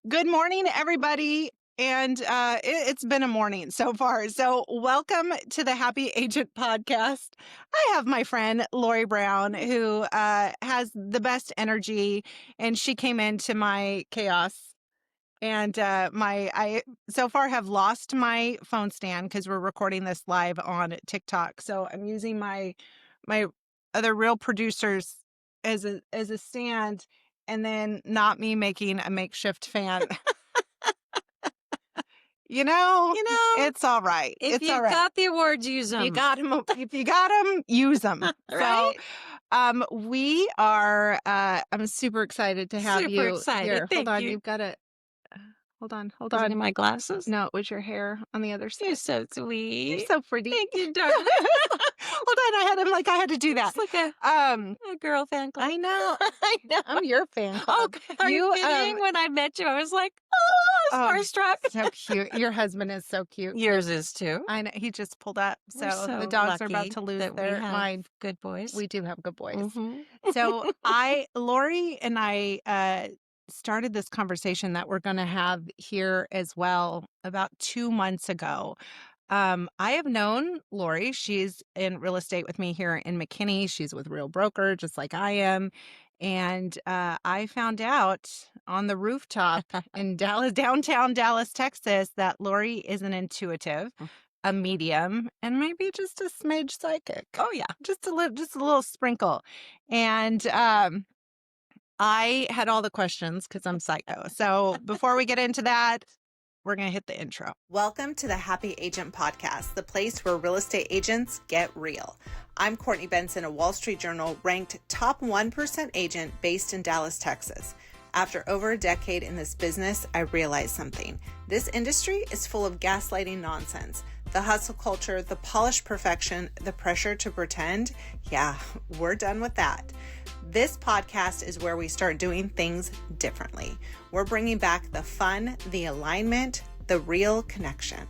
Good morning, everybody. And it's been a morning so far. So, welcome to the Happy Agent podcast. I have my friend Lori Brown, who has the best energy, and she came into my chaos. And I so far have lost my phone stand because we're recording this live on TikTok. So I'm using my other real producers as a stand, and then not me making a makeshift fan. You know, It's all right. if It's you all right. got the awards, use If you them. got them, if you got them, use them. Right? We are. I'm super excited to have Super you excited. here. Thank Hold on, you. you've got to. Hold on, hold Was it on. in my glasses? No, it was your hair on the other You're side. so You're sweet. so pretty. Thank you, darling. Hold on, I had to do that. It's like a girl fan club. I know. I know. I'm your fan club. Okay. Are you kidding? When I met you, I was like, oh, I was starstruck. So cute. Your husband is so cute. Yours is too. I know. He just pulled up. We're So the dogs are about lucky to lose that their we have mind. good boys. We do have good boys. Mhm. So Lori and I started this conversation that we're going to have here as well about 2 months ago. I have known Lori. She's in real estate with me here in McKinney. She's with Real Broker, just like I am. And I found out on the rooftop in downtown Dallas, Texas, that Lori is an intuitive, a medium, and maybe just a smidge psychic. Oh yeah, just a little sprinkle. And I had all the questions because I'm psycho. So before we get into that, we're going to hit the intro. Welcome to the Happy Agent Podcast, the place where real estate agents get real. I'm Courtney Benson, a Wall Street Journal ranked top 1% agent based in Dallas, Texas. After over a decade in this business, I realized something. This industry is full of gaslighting nonsense. The hustle culture, the polished perfection, the pressure to pretend. Yeah, we're done with that. This podcast is where we start doing things differently. We're bringing back the fun, the alignment, the real connection.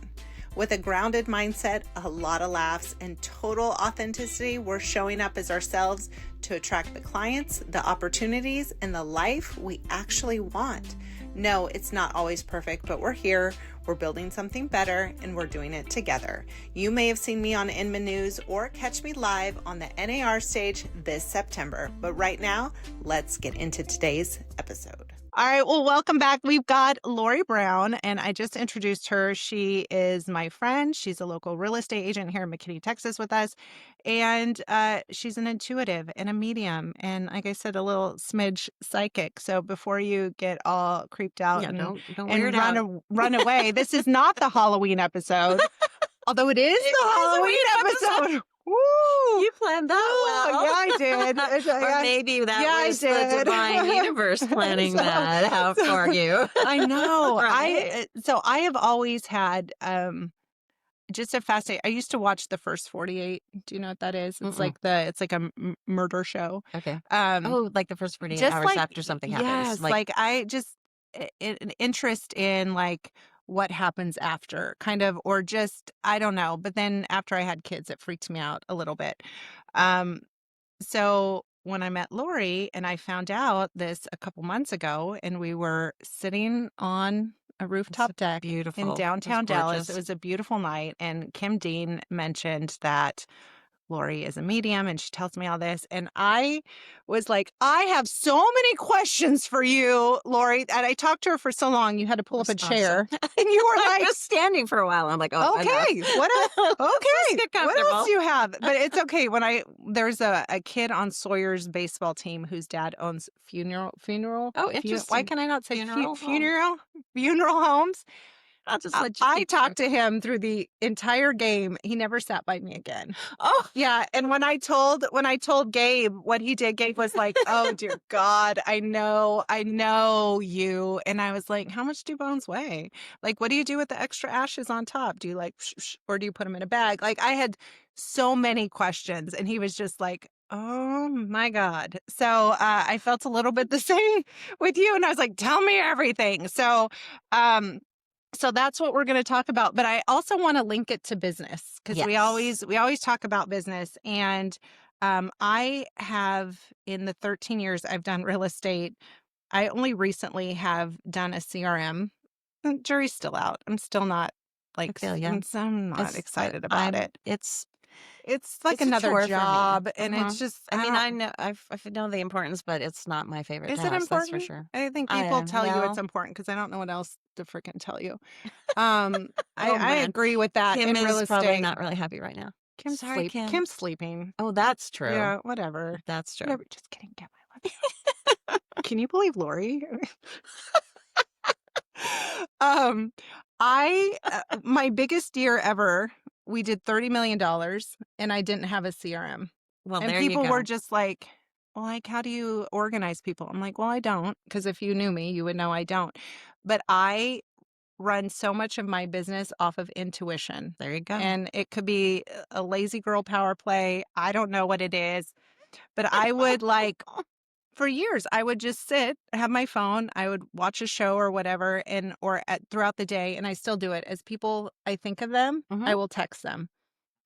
With a grounded mindset, a lot of laughs, and total authenticity, we're showing up as ourselves to attract the clients, the opportunities, and the life we actually want. No, it's not always perfect, but we're here. We're building something better, and we're doing it together. You may have seen me on Inman News or catch me live on the NAR stage this September. But right now, let's get into today's episode. All right, well, welcome back. We've got Lori Brown, and I just introduced her. She is my friend. She's a local real estate agent here in McKinney, Texas with us, and she's an intuitive and a medium, and like I said, a little smidge psychic. So before you get all creeped out don't and run away, this is not the Halloween episode, although it is the Halloween episode. Woo! You planned that well. Yeah, I did. Or maybe that was the divine universe planning that out for you. I know. Right? I have always had just a fascinating. I used to watch The First 48. Do you know what that is? It's like a murder show. Okay. Oh, like the first 48 just hours like, after something happens. Yes, like I just an interest in like what happens after, kind of, or just I don't know. But then after I had kids, it freaked me out a little bit. So when I met Lori and I found out this a couple months ago, and we were sitting on a rooftop deck in downtown Dallas. It was a beautiful night, and Kim Dean mentioned that Lori is a medium, and she tells me all this. And I was like, I have so many questions for you, Lori. And I talked to her for so long, you had to pull up a chair. And you were like, I was standing for a while. I'm like, oh, okay, what else? Okay, what else do you have? But it's okay. There's a kid on Sawyer's baseball team whose dad owns funeral. Oh, interesting. Why can I not say Funeral homes? I'll just let you. I talked to him through the entire game. He never sat by me again. Oh, yeah. And when I told Gabe what he did, Gabe was like, "Oh dear God, I know you." And I was like, "How much do bones weigh? Like, what do you do with the extra ashes on top? Do you like, or do you put them in a bag?" Like, I had so many questions, and he was just like, "Oh my God." So I felt a little bit the same with you, and I was like, "Tell me everything." So that's what we're going to talk about. But I also want to link it to business because we always talk about business. And I have, in the 13 years I've done real estate, I only recently have done a CRM. The jury's still out. I'm still not I like feel you. I'm not It's I, excited about I'm it. it's It's like it's a another chore for me. job, and it's just I I mean, don't. I know I know the importance, but it's not my favorite Is it task. That's for important? sure. I think I people tell you it's well, important because I don't know what else to freaking tell you. Um, oh I man, agree with that Kim in real is probably estate. not really happy right now. Kim's Sorry, sleep. Kim. Kim's sleeping. Oh, that's true. Yeah, whatever. That's true. Whatever. Just kidding, Kim. I love you. Can you believe Lori? um, my biggest year ever, we did $30 million, and I didn't have a CRM, Well, and there you people were go. just like, "Well, like, how do you organize people?" I'm like, "Well, I don't, because if you knew me, you would know I don't." But I run so much of my business off of intuition, There you go. and it could be a lazy girl power play. I don't know what it is, but I would like for years, I would just sit, have my phone, I would watch a show or whatever, and or throughout the day, and I still do it. As people, I think of them, hmm I will text them.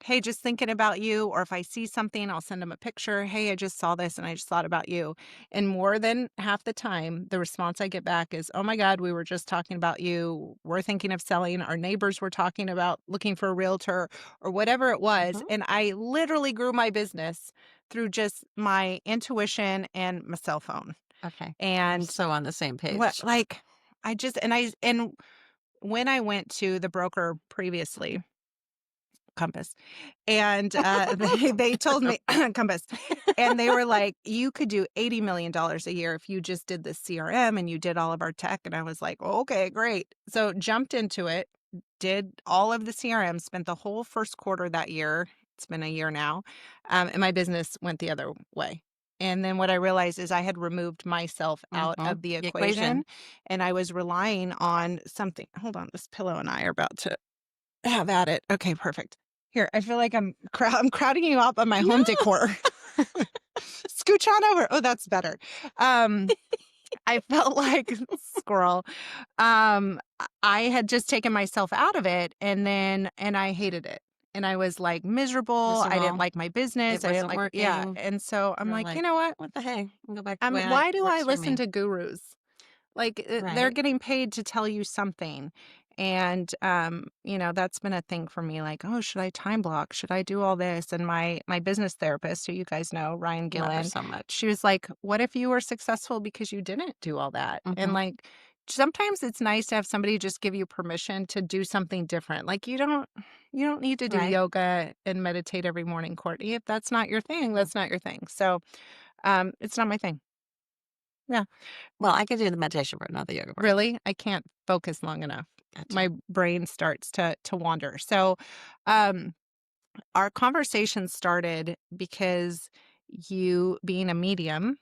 Hey, just thinking about you. Or if I see something, I'll send them a picture. Hey, I just saw this and I just thought about you. And more than half the time, the response I get back is, oh my God, we were just talking about you. We're thinking of selling. Our neighbors were talking about looking for a realtor or whatever it was. hmm And I literally grew my business through just my intuition and my cell phone. Okay, we're And so on the same what, page. like, and when I went to the broker previously, Compass, and, they told me Compass, and they were like, "You could do $80 million a year if you just did the CRM and you did all of our tech," and I was like, "Okay, great." So, jumped into it, did all of the CRM, spent the whole first quarter that year, it's been a year now, and my business went the other way. And then what I realized is I had removed myself out hmm of the The equation, equation. and I was relying on something. Hold on, this pillow and I are about to have at it. Okay, perfect. Here, I feel like I'm crowding you up on my No. home decor. Scooch on over. Oh, that's better. Um, I felt like squirrel. I had just taken myself out of it, and I hated it. And I was like miserable. I didn't Miserable. like my It business. I didn't wasn't like, yeah. working. And so I'm You're like, you like, know what? what the heck? I'll go back to the way it Why do I works for listen me. to gurus? Like, they're Right. getting paid to tell you something. And, that's been a thing for me. Like, oh, should I time block? Should I do all this? And my business therapist, who you guys know, Ryan Love her Gillen, so much. she was like, what if you were successful because you didn't do all that? And hmm like, sometimes it's nice to have somebody just give you permission to do something different. Like, you don't need to do Right. yoga and meditate every morning, Courtney. If that's not your thing, that's not your thing. So, it's not my thing. Yeah. Well, I could do the meditation part, not the yoga part. Really? I can't focus long enough. Gotcha. My brain starts to wander. So, um, our conversation started because you being a medium,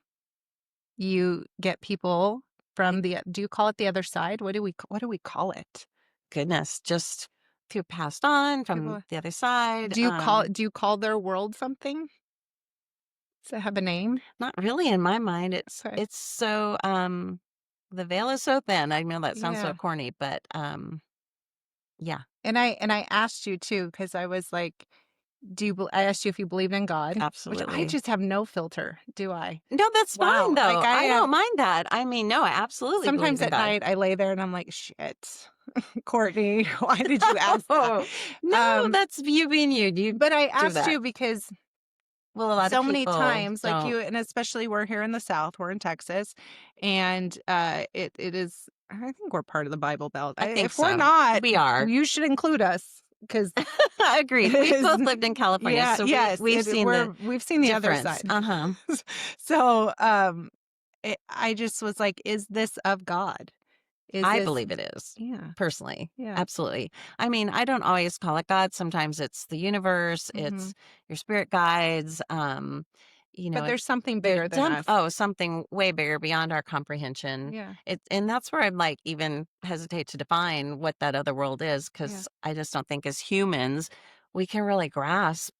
you get people from the do you call it the other side? What do we call it? Goodness, just who passed on from People the other side. do you call their world something? Does it have a name? Not really in my mind. It's Okay. it's so the veil is so thin. I know that sounds so Yeah. corny, but yeah, And I asked you too, because I was like, I asked you if you believed in God, which I absolutely. just have no filter, do I? No, that's fine Wow. Like though. I I have don't mind that. I mean, no, I absolutely believe sometimes in at God. night I lay there and I'm like, shit, Courtney, why did you ask that? Oh, no, Um, that's you being you. You but I do asked that. you because Well, a lot of so many people times, like don't. you, and especially we're here in the South, we're in Texas, and it is. I think we're part of the Bible Belt. I think If we're so. not, We are. you should include us because it Agreed. We've is. both lived in California, Yeah, so yes, we've seen the we've seen the other difference. side. Uh-huh. So, I just was like, is this of God? Is I this? believe it is, Yeah, personally. yeah. Absolutely. I mean, I don't always call it God. Sometimes it's the universe, Hmm. it's your spirit guides. But It, there's something there's bigger than us. something way bigger beyond our comprehension. Yeah, And that's where I'm like even hesitate to define what that other world is, yeah, because I just don't think as humans we can really grasp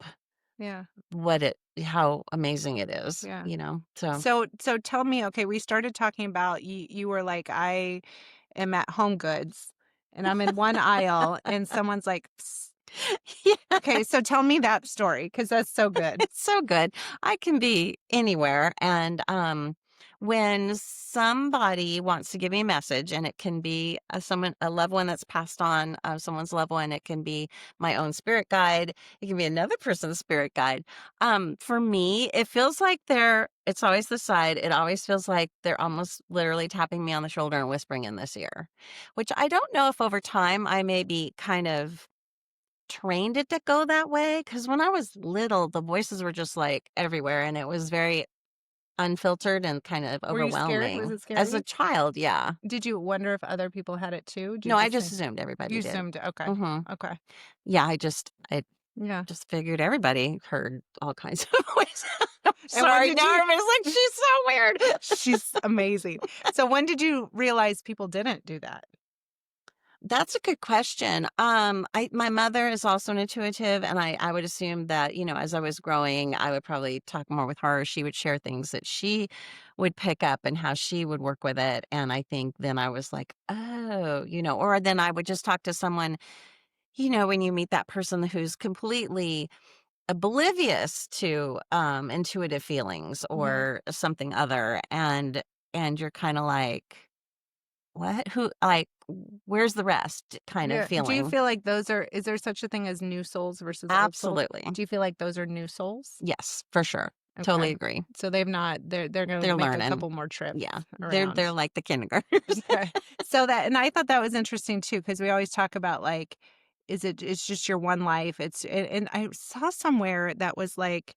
yeah, how amazing it is, yeah. So So tell me, okay, we started talking about you were like, I am at Home Goods and I'm in one aisle and someone's like, "Psst." yeah. Okay, so tell me that story because that's so good. It's so good. I can be anywhere. And when somebody wants to give me a message, and it can be a loved one that's passed on, someone's loved one, it can be my own spirit guide, it can be another person's spirit guide. For me, it feels like it's always the side. It always feels like they're almost literally tapping me on the shoulder and whispering in this ear, which I don't know if over time I may be kind of trained it to go that way. Because when I was little, the voices were just like everywhere, and it was very unfiltered and kind of Were you scared? Was overwhelming. it As a scary? child, yeah. Did you wonder if other people had it too? Did you No, I just just think assumed you everybody did. assumed? Okay. Mhm. Okay. Yeah, I Yeah. just figured everybody heard all kinds of voices. I'm And when sorry, did now you everybody's like, "She's so weird." She's amazing. So when did you realize people didn't do that? That's a good question. My mother is also an intuitive, and I would assume that, as I was growing, I would probably talk more with her. She would share things that she would pick up and how she would work with it. And I think then I was like, oh, or then I would just talk to someone, when you meet that person who's completely oblivious to intuitive feelings Yeah. or something other, and you're kind of like, what? Who, like, where's the rest kind of Yeah. Do you feeling? feel like is there such a thing as new souls versus old souls? Absolutely. Do you feel like those are new souls? Yes, for sure. Okay. Totally agree. So they've not they're gonna They're make a learning. couple more trips Yeah. They're around. like the kindergartners. Okay. So that and I thought that was interesting too, because we always talk about like, it's just your one life. And I saw somewhere that was like,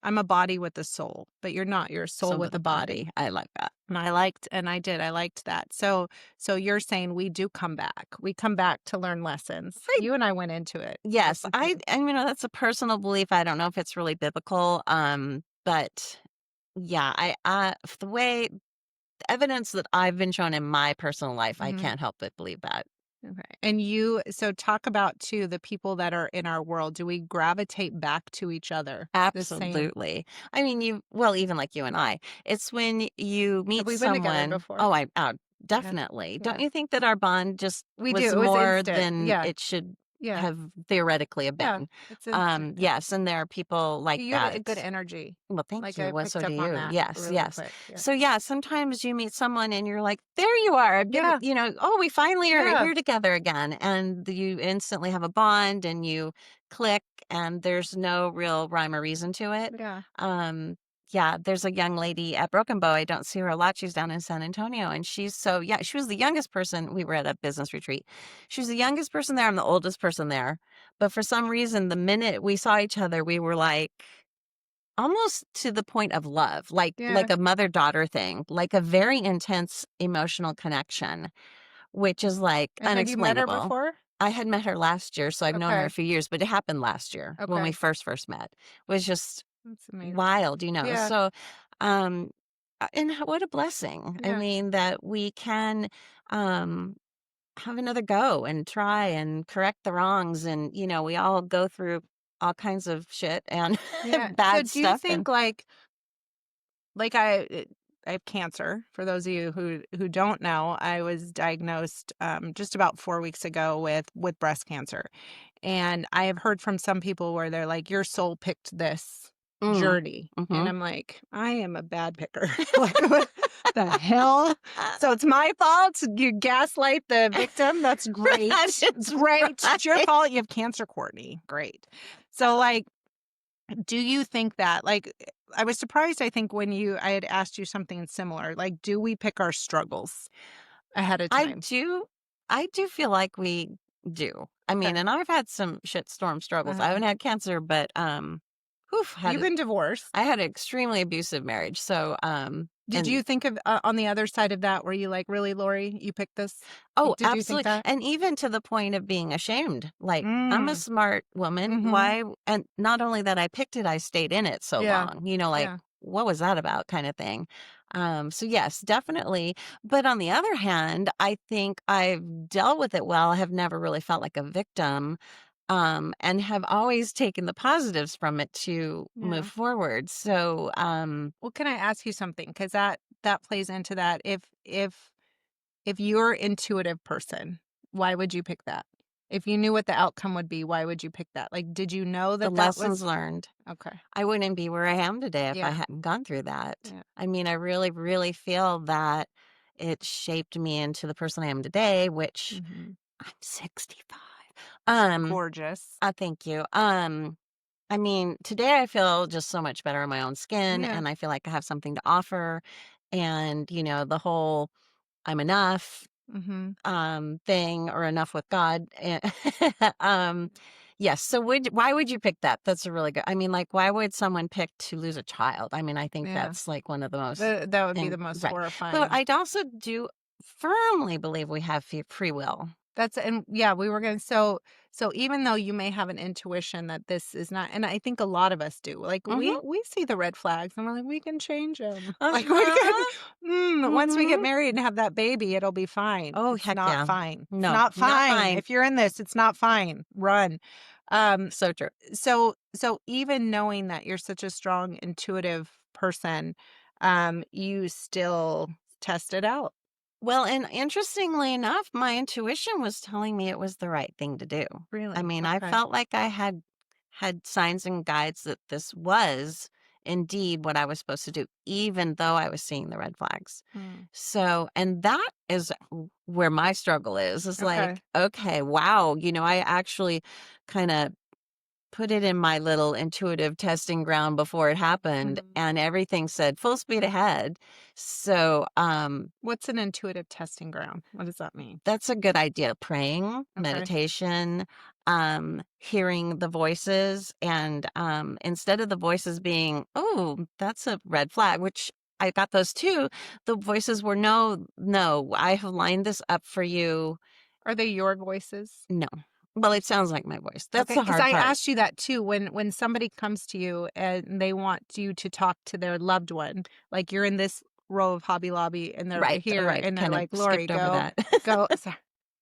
I'm a body with a soul, but you're not. You're a soul So with with a a body. body. I like that. And I liked that. So you're saying we do come back. We come back to learn lessons. I You and I went into it. That's yes, the I thing. and that's a personal belief. I don't know if it's really biblical. But yeah, the way the evidence that I've been shown in my personal life, I Mhm. can't help but believe that. Okay. And so talk about too the people that are in our world. Do we gravitate back to each other the same? Absolutely. I mean, even like you and I, it's when you Have meet we been together someone. before? Oh, Yeah. definitely. Don't Yeah. you think that our bond just We do. was It was more instant. than Yeah. it should Yeah. have theoretically have Yeah. been? It's instant. Yes, and there are people like You have a good that. energy. Well, thank Like you. I Well, picked so do up on you. that Yes, really yes. quick. Yeah. So yeah, sometimes you meet someone and you're like, there you are. I've been, Yeah. oh, we finally are Yeah. here together again. And you instantly have a bond and you click, and there's no real rhyme or reason to it. Yeah. Um, yeah, there's a young lady at Broken Bow. I don't see her a lot. She's down in San Antonio, and yeah, she was the youngest person. We were at a business retreat. She was the youngest person there. I'm the oldest person there. But for some reason, the minute we saw each other, we were like, almost to the point of love, like Yeah. a mother-daughter thing, like a very intense emotional connection, which is, like, And had you met her unexplainable. before? I had met her last year, so I've known her a Okay. few years, but it happened last year when we Okay. first met. It was just That's amazing. wild, Yeah. so, um, and what a blessing. I Yeah. mean, that we can, um, have another go and try and correct the wrongs, and, we all go through all kinds of shit and Yeah. So bad do you stuff, and think like I have cancer. For those of you who don't know, I was diagnosed just about 4 weeks ago with breast cancer, and I have heard from some people where they're like, "Your soul picked this mm, journey," and mhm. I'm like, "I am a bad picker. Like, what the hell?" So it's my fault. You gaslight the victim. That's great. That is Great. It's your right. fault. You have cancer, Courtney. Great. So like, do you think that I was surprised, I think, when I had asked you something similar. Like, do we pick our struggles ahead of I time? do I do feel like we do. I mean, Okay. and I've had some shitstorm struggles. I Uh-huh. haven't had cancer, but, You've been divorced. I had an extremely abusive marriage, so, Did and you think of on the other side of that, were you like, "Really, Lori, you picked this?" oh, Did you think absolutely, that? and even to the point of being ashamed, like, I'm a Mm. smart woman, Mhm. why and not only that I picked it, I stayed in it so Yeah. long, like, Yeah. what was that about kinda thing? So yes, definitely, but on the other hand, I think I've dealt with it well, I have never really felt like a victim, and have always taken the positives from it to move Yeah. forward, so, Well, can I ask you something? Because that plays into that. If you're intuitive person, why would you pick that? If you knew what the outcome would be, why would you pick that? Like, did you know The that that lessons was learned. okay. I wouldn't be where I am today if I Yeah. hadn't gone through that. Yeah. I mean, I really, really feel that it shaped me into the person I am today, which Mhm. I'm 65. Um, Gorgeous. Thank you. I mean, today I feel just so much better in my own skin Yeah. and I feel like I have something to offer. And, the whole I'm enough Mhm. thing or enough with God. um, yes. So why would you pick that? That's a really good. I mean, like, why would someone pick to lose a child? I mean, I think Yeah. that's like one of the most That would be the most right. But horrifying. I also do firmly believe we have free will. That's and yeah, we were gonna so even though you may have an intuition that this is not and I think a lot of us do, like, Mm-hmm. we see the red flags and we're like, "We can change them." Like, we can Uh-huh. once we get Mm-hmm. married and have that baby, it'll be fine. Oh, It's heck not yeah. fine. It's No, not not fine. mine. If you're in this, it's not fine. Run. Um, So true. so even knowing that you're such a strong, intuitive person, you still test it out. Well, and interestingly enough, my intuition was telling me it was the right thing to do. I Really? mean, I Okay. felt like I had signs and guides that this was indeed what I was supposed to do, even though I was seeing the red flags. Mm. So, and that is where my struggle is Okay. like, okay, wow, I actually kind of put it in my little intuitive testing ground before it happened Mhm. and everything said full speed ahead. So, What's an intuitive testing ground? What does that mean? that's a good idea. Praying, Okay. meditation, hearing the voices, and instead of the voices being, "Oh, that's a red flag," which I got those too. The voices were, "No, no, I have lined this up for you." Are they your voices? No. Well, it sounds like my voice. That's Okay, the because hard I part. asked you that too when somebody comes to you and they want you to talk to their loved one, like you're in this row of Hobby Lobby and they're Right, here right. and they're Kind of like, "Lori, skipped over go, that. go." So,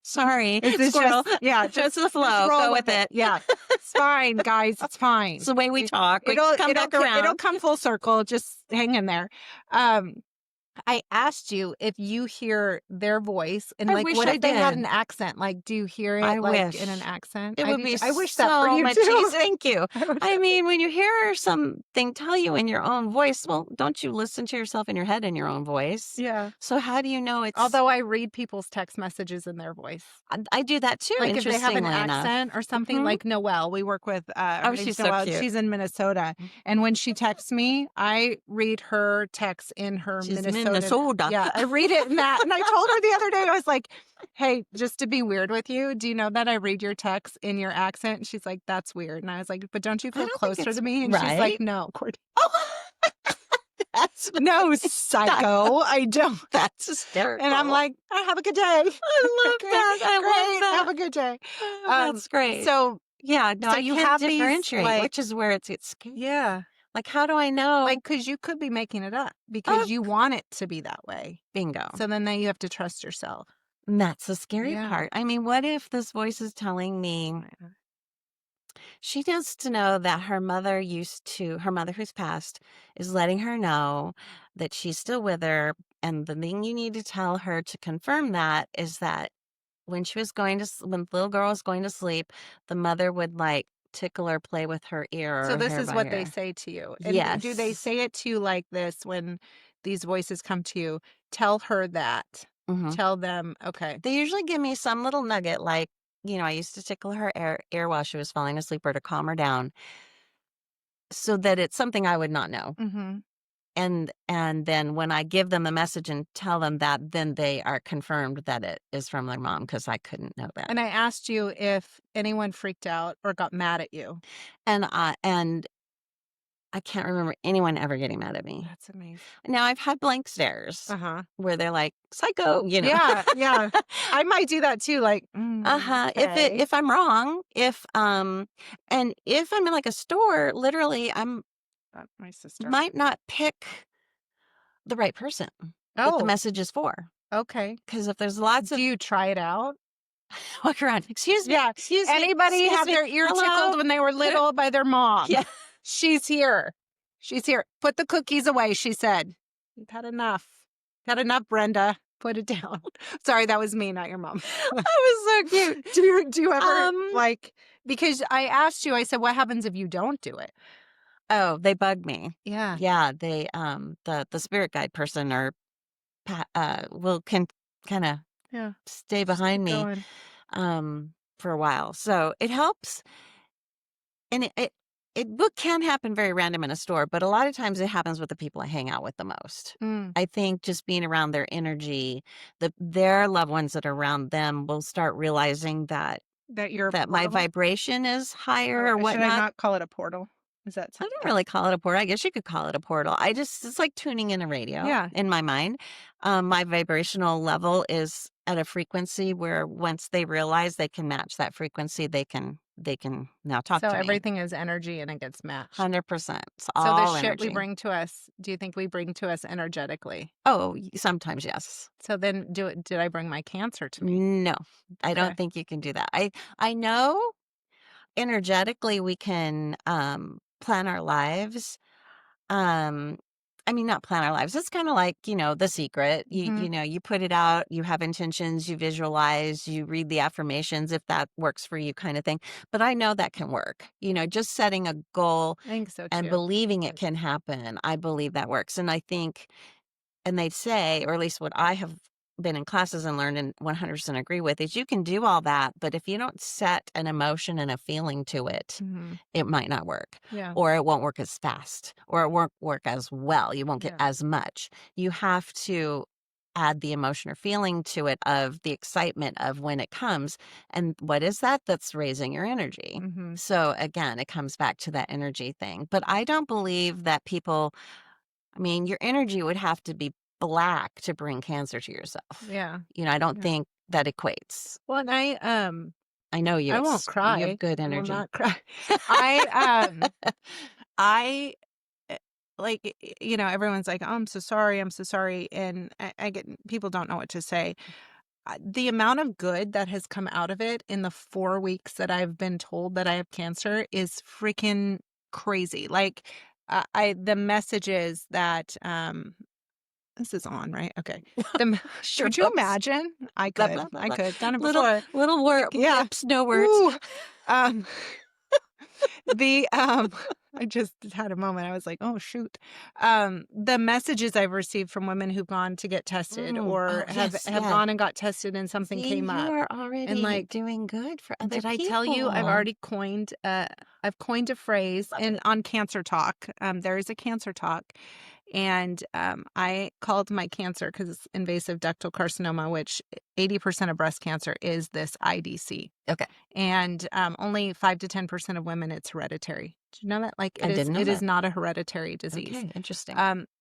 Sorry, it's squirrel. just yeah, It's the just flow. roll Go with with it. it. Yeah, it's fine, guys. It's It's fine. the way we It, talk. We come back it'll around. come full circle. Just hang in there. Um, I asked you if you hear their voice and I like wish what I if they had did. an accent? Like, do you hear I it like in an wish. accent? It I would do be too. I wish that for so you much easier. too. Thank you. I wish I that. mean, when you hear something tell you in your own voice, well, don't you listen to yourself in your head in your own voice? Yeah. So how do you know it's Although I read people's text messages in their voice. I do that too, Like if they have an interestingly enough. accent or something Mhm. like Noelle, we work with Oh, her name's she's so Noelle, cute. she's in Minnesota. Mm. And when she texts me, I read her text in her She's Minnesotan. Minnesota. Yeah, I read it in that. And I told her the other day, I was like, "Hey, just to be weird with you, do you know that I read your text in your accent?" And she's like, "That's weird." And I was like, "But don't you I feel don't think closer it's to me?" And she's like, right. "No, Courtney." Oh, that's No, style. psycho. I don't. That's And I'm hysterical. like, "I have a good day." I love Great, that. I love great. Have that. a good day. Oh, Um, that's great. so Yeah, no, so I you can't have these differentiate, like which is where it's scary. yeah, Like, how do I know? like because you could be making it up Oh, because you want it to be that way. bingo. So then you have to trust yourself. And that's the scary Yeah. part. I mean, what if this voice is telling me she needs to know that her mother who's passed is letting her know that she's still with her. And the thing you need to tell her to confirm that is that when when the little girl was going to sleep, the mother would like tickle or play with her ear So or this hair is by what they ear. say to you. And do they Yes. say it to you like this when these voices come to you? Tell her that. Hmm. Tell them, okay. They usually give me some little nugget like, I used to tickle her ear while she was falling asleep or to calm her down so that it's something I would not know. Mhm. And then when I give them the message and tell them that, then they are confirmed that it is from their mom because I couldn't know that. And I asked you if anyone freaked out or got mad at you. And I can't remember anyone ever getting mad at me. That's amazing. Now I've had blank stares Uh-huh. where they're like, "Psycho," Yeah, yeah. I might do that too, like, okay. If I'm wrong, and if I'm in like a store, literally, My sister. might not pick the right person that the Oh, message is for. okay. Because if there's lots Do of you try it out? walk around, Yeah. Anybody excuse have me, their ear hello, tickled when they were little by their mom? yeah, She's here. She's here. Put the cookies away, she said. You've had enough. Had enough, Brenda. Put it down. Sorry, that was me, not your mom. That was so cute. Do you ever, Um, like, because I asked you, I said, "What happens if you don't do it?" oh, they bug me. Yeah. Yeah, they, the spirit guide person or will can kinda Yeah. stay Just behind keep me, going. for a while. So it helps, and it can happen very random in a store, but a lot of times it happens with the people I hang out with the most. Mm, I think just being around their energy, their loved ones that are around them will start realizing that that you're a my portal? vibration is higher Oh, or should I whatnot. not call it a portal? Is that I something? don't really call it a portal. I guess you could call it a portal. It's like tuning in a radio Yeah. in my mind. My vibrational level is at a frequency where once they realize they can match that frequency, they can now talk So to me. everything is energy and it gets matched. 100%. It's So the all shit we energy. bring to us, do you think we bring to us energetically? Oh, sometimes yes. So then did I bring my cancer to me? No, I don't Okay. think you can do that. I know energetically we can plan our lives. Um, I mean, not plan our lives. It's kind of like, The Secret. Mhm. You put it out, you have intentions, you visualize, you read the affirmations if that works for you kind of thing. But I know that can work. Just setting a goal I think so and too. believing it But can happen. I believe that works. And I think and they'd say, or at least what I have been in classes and learned and 100% agree with, is you can do all that, but if you don't set an emotion and a feeling to it, mhm. it might not work, Yeah. or it won't work as fast, or it won't work as well. You won't get Yeah. as much. You have to add the emotion or feeling to it of the excitement of when it comes. And what is that? That's raising your energy. Mhm. So again, it comes back to that energy thing. But I don't believe that people I mean, your energy would have to be black to bring cancer to yourself. Yeah. I don't Yeah. think that equates. Well, and I know you, I won't you have cry. good I will energy. not cry. I I like everyone's like, "Oh, I'm so sorry. I'm so sorry." And I get people don't know what to say. The amount of good that has come out of it in the 4 weeks that I've been told that I have cancer is freaking crazy. Like, the messages that, this is on, right? Okay. Sure. Could you Oops. imagine? I Blah, could. blah, blah, I blah. could. Done it Little, before. little Yeah. blips, no words. Ooh. Um, the, I just had a moment. I was like, "Oh, shoot." The messages I've received from women who've gone to get tested or Oh, have yes. have Yeah. gone and got tested and something See, came you up. are And, already like, doing good for other did I tell you I've people. already I've coined a phrase Love and it. on Cancer Talk. There is a Cancer Talk, and, I called my cancer because it's invasive ductal carcinoma, which 80% of breast cancer is this IDC. Okay. And, only 5 to 10% of women, it's hereditary. Do you know that? Like, I didn't know it is that. not a hereditary disease. Okay. Interesting.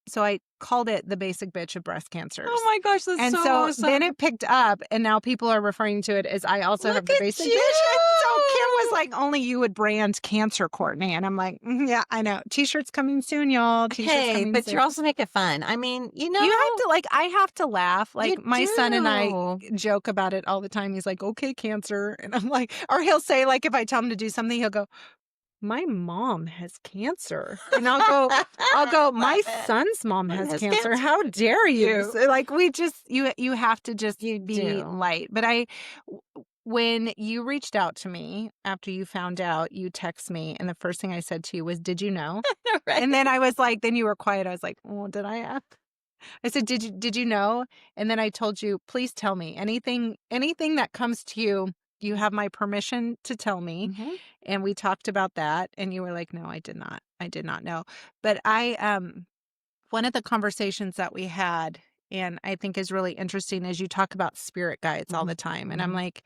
So I called it the basic bitch of breast Oh cancers. my gosh, that's And so so then awesome. it picked up, and now people are referring to it as I also have Look the at basic bitch. And so Kim was you. like, "Only you would brand cancer, Courtney." And I'm like, "Mm, yeah, I know. T-shirts coming soon, y'all. T-shirts Hey, coming but soon." you're also making fun. I mean, You have to like I have to laugh. you Like my son and I do. joke about it all the time. He's like, "Okay, cancer." And I'm like, or he'll say like if I tell him to do something, he'll go, "My mom has cancer." And I'll go, Love "My it. son's mom Mine has has cancer. cancer How dare you?" too. So, like we just you have to just You be do. light. But when you reached out to me after you found out, you text me and the first thing I said to you was, "Did you know?" Right? And then I was like, then you were quiet. I was like, "Well, did I ask?" I said, "Did you know?" And then I told you, "Please tell me anything that comes to you, you have my permission to tell me." Mhm. And we talked about that, and you were like, "No, I did not. I did not know." But one of the conversations that we had, and I think is really interesting, is you talk about spirit guides all the Mhm. time. And I'm Mhm. like,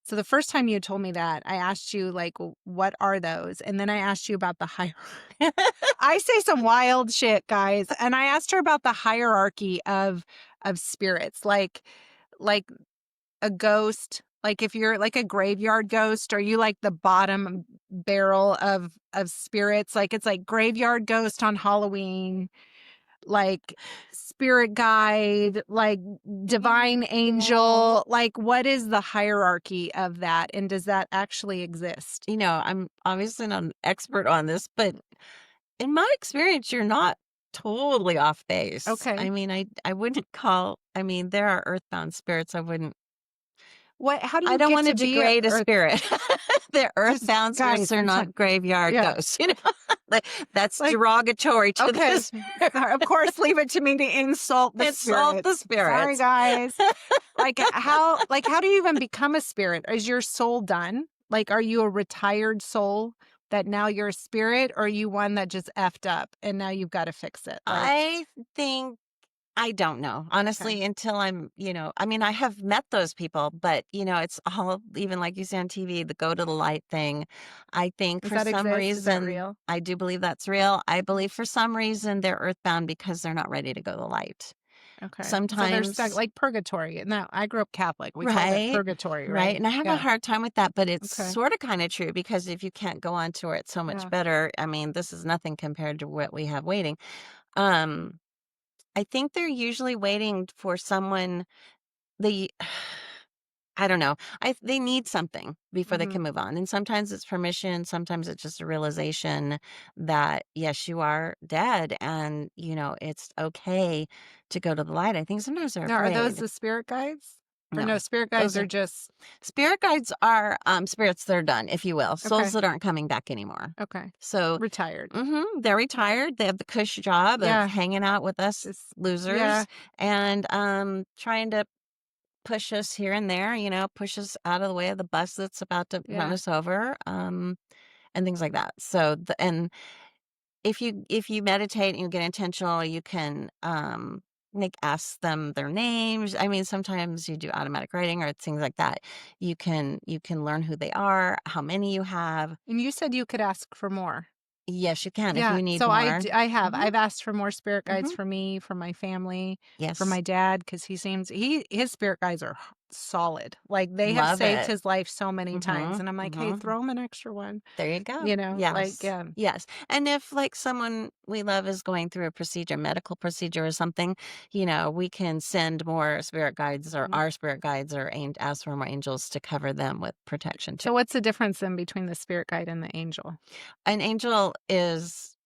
so the first time you told me that, I asked you like, What are those?" And then I asked you about the hierarchy. I say some wild shit, guys. And I asked her about the hierarchy of spirits, like a ghost. Like if you're like a graveyard ghost, are you like the bottom barrel of spirits? Like it's like graveyard ghost on Halloween, like spirit guide, like divine Yeah. angel. Like what is the hierarchy of that? And does that actually exist? I'm obviously not an expert on this, but in my experience, you're not. totally off base. Okay. I mean, I wouldn't call I mean, there are earthbound spirits. How do I you don't get wanna to be a degrade a earth spirit. They're just earthbound spirits, guys, they're I'm sorry. not graveyard Yeah. ghosts, you know? Like, that's Like, derogatory to the okay. spirit. Sorry, of course, leave it to me to insult the Insult the spirits. Sorry, spirits. guys. How do you even become a spirit? Is your soul done? Like, are you a retired soul that now you're a spirit, or are you one that just effed up and now you've got to fix it? Like, I think I don't know, okay. honestly, until I mean, I have met those people, but, it's all even like you say on TV, the go to the light thing. I think Does for that some exist? Is that reason, real? I do believe that's real. I believe for some reason they're earthbound because they're not ready to go to the light. Okay. So they're stuck Sometimes like purgatory. Now, I grew up Catholic. We called it right, purgatory, right, right? and I have a Yeah. hard time with that, but it's Okay. sorta kinda true because if you can't go on tour, it's so much Yeah. better. I mean, this is nothing compared to what we have waiting. Um, I think they're usually waiting for someone they I don't know. They need something before they Hmm. can move on, and sometimes it's permission, sometimes it's just a realization that, yes, you are dead and, it's okay to go to the light. I think sometimes they're Now, are those afraid. the spirit guides? Or no, No. spirit guides Those are are just spirit guides are, spirits that are done, if you will, souls okay. that aren't coming back anymore. Okay. So Retired. they're retired, they have the cush job of Yeah. hanging out with us Just yeah. losers and, trying to push us here and there, push us out of the way of the bus that's about to run Yeah. us over, and things like that. So, and if you meditate and you get intentional, you can like ask them their names. I mean, sometimes you do automatic writing or things like that. You can learn who they are, how many you have. And you said you could ask for more. Yes, you can if Yeah, you need so more. I have. Hmm. I've asked for more spirit guides Hmm. for me, for my family, for Yes, my dad, because his spirit guides are solid. Like, they have love saved it. his life so many Hmm. times, and I'm like, "Hey, Hmm. throw him an extra one." There you go. Like, Yes. Yes. And if like someone we love is going through a procedure, medical procedure or something, we can send more spirit guides or mhm. our spirit guides or ask for more angels to cover them with protection too. So what's the difference then between the spirit guide and the angel? An angel is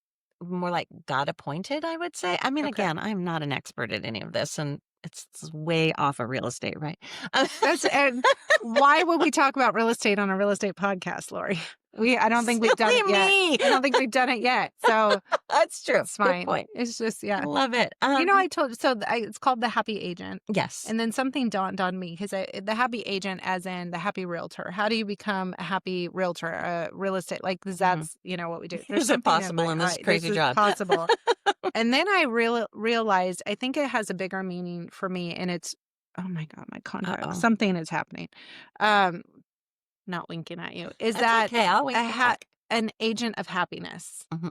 more like God appointed, I would say. I mean, Okay. again, I'm not an expert at any of this and it's way off of real estate, right? That's and why would we talk about real estate on a real estate podcast, Lori? I don't think we've done Silly it yet. me. I don't think we've done it yet, so That's true. it's Good fine. point. It's just yeah. Love it. I told you so it's called the happy agent. Yes. And then something dawned on me because the happy agent, as in the happy realtor. How do you become a happy realtor, a real estate? Like, 'cause Mhm. that's what we do. There's Is it something in possible my in this eye. This crazy is job? possible. And then I realized I think it has a bigger meaning for me, and it's oh my god, my contact. Uh-oh. Something is happening. Um, not winking at you. Is That's that okay, I'll a wink back. an agent of happiness? Mhm.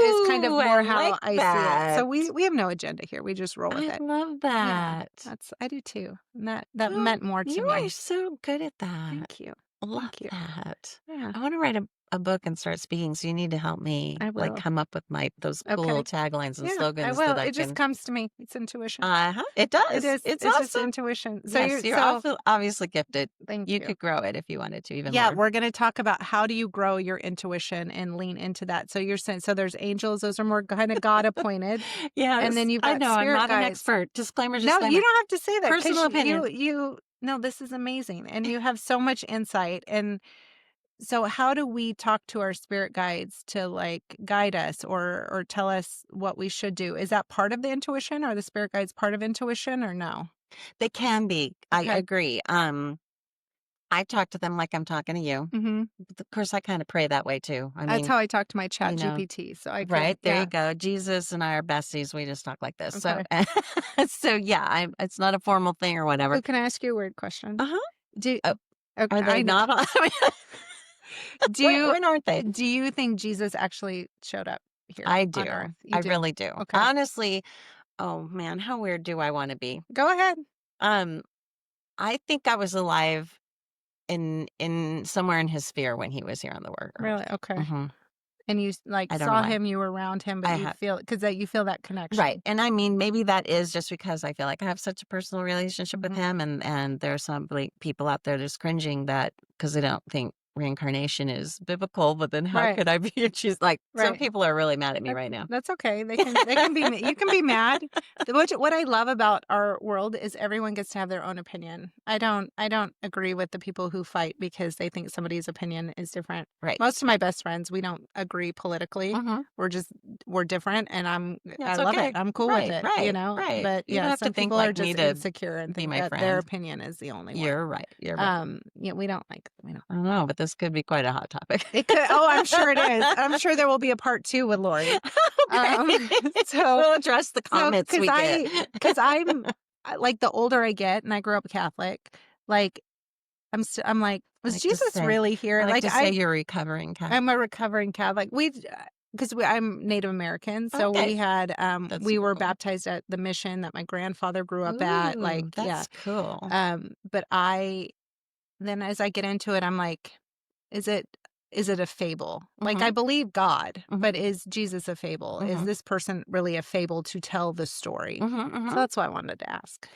Is kind of Ooh, I more like how I see it. So that. we have no agenda here. We just roll with I it. love Yeah, that. I do too. And that Well, meant more to you are me. so good at that. Thank you. Love Thank you. that. Yeah, I wanna write a book and start speaking, so you need to help me, I like, will. come up with those cool Okay. taglines and Yeah, I slogans will. that I It just can. comes to me. It's intuition. Uh-huh, it It does. is. It's It's just awesome. intuition. Yes, you're So obviously gifted. thank You you. could grow it if you wanted to even Yeah, more. we're going to talk about how do you grow your intuition and lean into that. So you're saying so there's angels, those are more kind of God appointed, and then Yes, you've I got know, I'm spirit not an guides. expert. Disclaimer, No, you disclaimer. don't have to say that Personal because opinion. you no, this is amazing, and you have so much insight. And so, how do we talk to our spirit guides to like guide us or tell us what we should do? Is that part of the intuition? Are the spirit guides part of intuition or no? They can be. I Okay. agree. I talk to them like I'm talking to you. Mm-hmm. But of course, I kind of pray that way too. I That's mean, how I talk to my chat you know, GPT. So I can, right there you yeah. go. Jesus and I are besties. We just talk like this. So, Okay. so yeah, it's not a formal thing or whatever. Oh, can I ask you a weird question? Uh huh. Do Oh, okay, are they I know. not? I mean, Do when, you when aren't they? do you think Jesus actually showed up here I on do. earth? You I do? really do. Okay. Honestly, oh man, how weird do I want to be? Go ahead. Um, I think I was alive in somewhere in his sphere when he was here on the Really? earth. Okay. Hmm. And you I don't know saw why. him, you were around him, but I you have feel because that you feel that right, connection. and I mean maybe that is just because I feel like I have such a personal relationship with Mhm. him, and there's some like people out there just cringing that because they don't think reincarnation is biblical, but then how Right. could I be and she's like, some Right. people are really mad at me That's right now. that's okay. They can be you can be mad. What I love about our world is everyone gets to have their own opinion. I don't agree with the people who fight because they think somebody's opinion is different. Right. Most of my best friends, we don't agree politically. Mhm. We're just we're different and Yeah, I it's love it. okay. I'm cool with Right, it, right, right. But You don't yeah, have to some think people are like me just to insecure and be think my that their friend. opinion is the only one. You're right, you're right. Yeah, we don't. I don't know, but this could be quite a hot topic. It could I'm sure it is. I'm sure there will be a part 2 with Lori. Okay. Um, so We'll address the so comments we get. because like, the older I get and I grew up Catholic, like, I'm like, I "Was like to Jesus say really here?" I like Like, to say you're recovering I'm Catholic. a recovering Catholic. Because I'm Native American, so Okay, we had, that's we super were cool. baptized at the mission that my grandfather grew up at, like, Ooh, yeah. that's cool. But then as I get into it, I'm like, is it is it a fable? Like, I Mhm, believe God, mhm, but is Jesus a fable? Is mhm, this person really a fable to tell the story? mhm, So mhm. that's why I wanted to ask.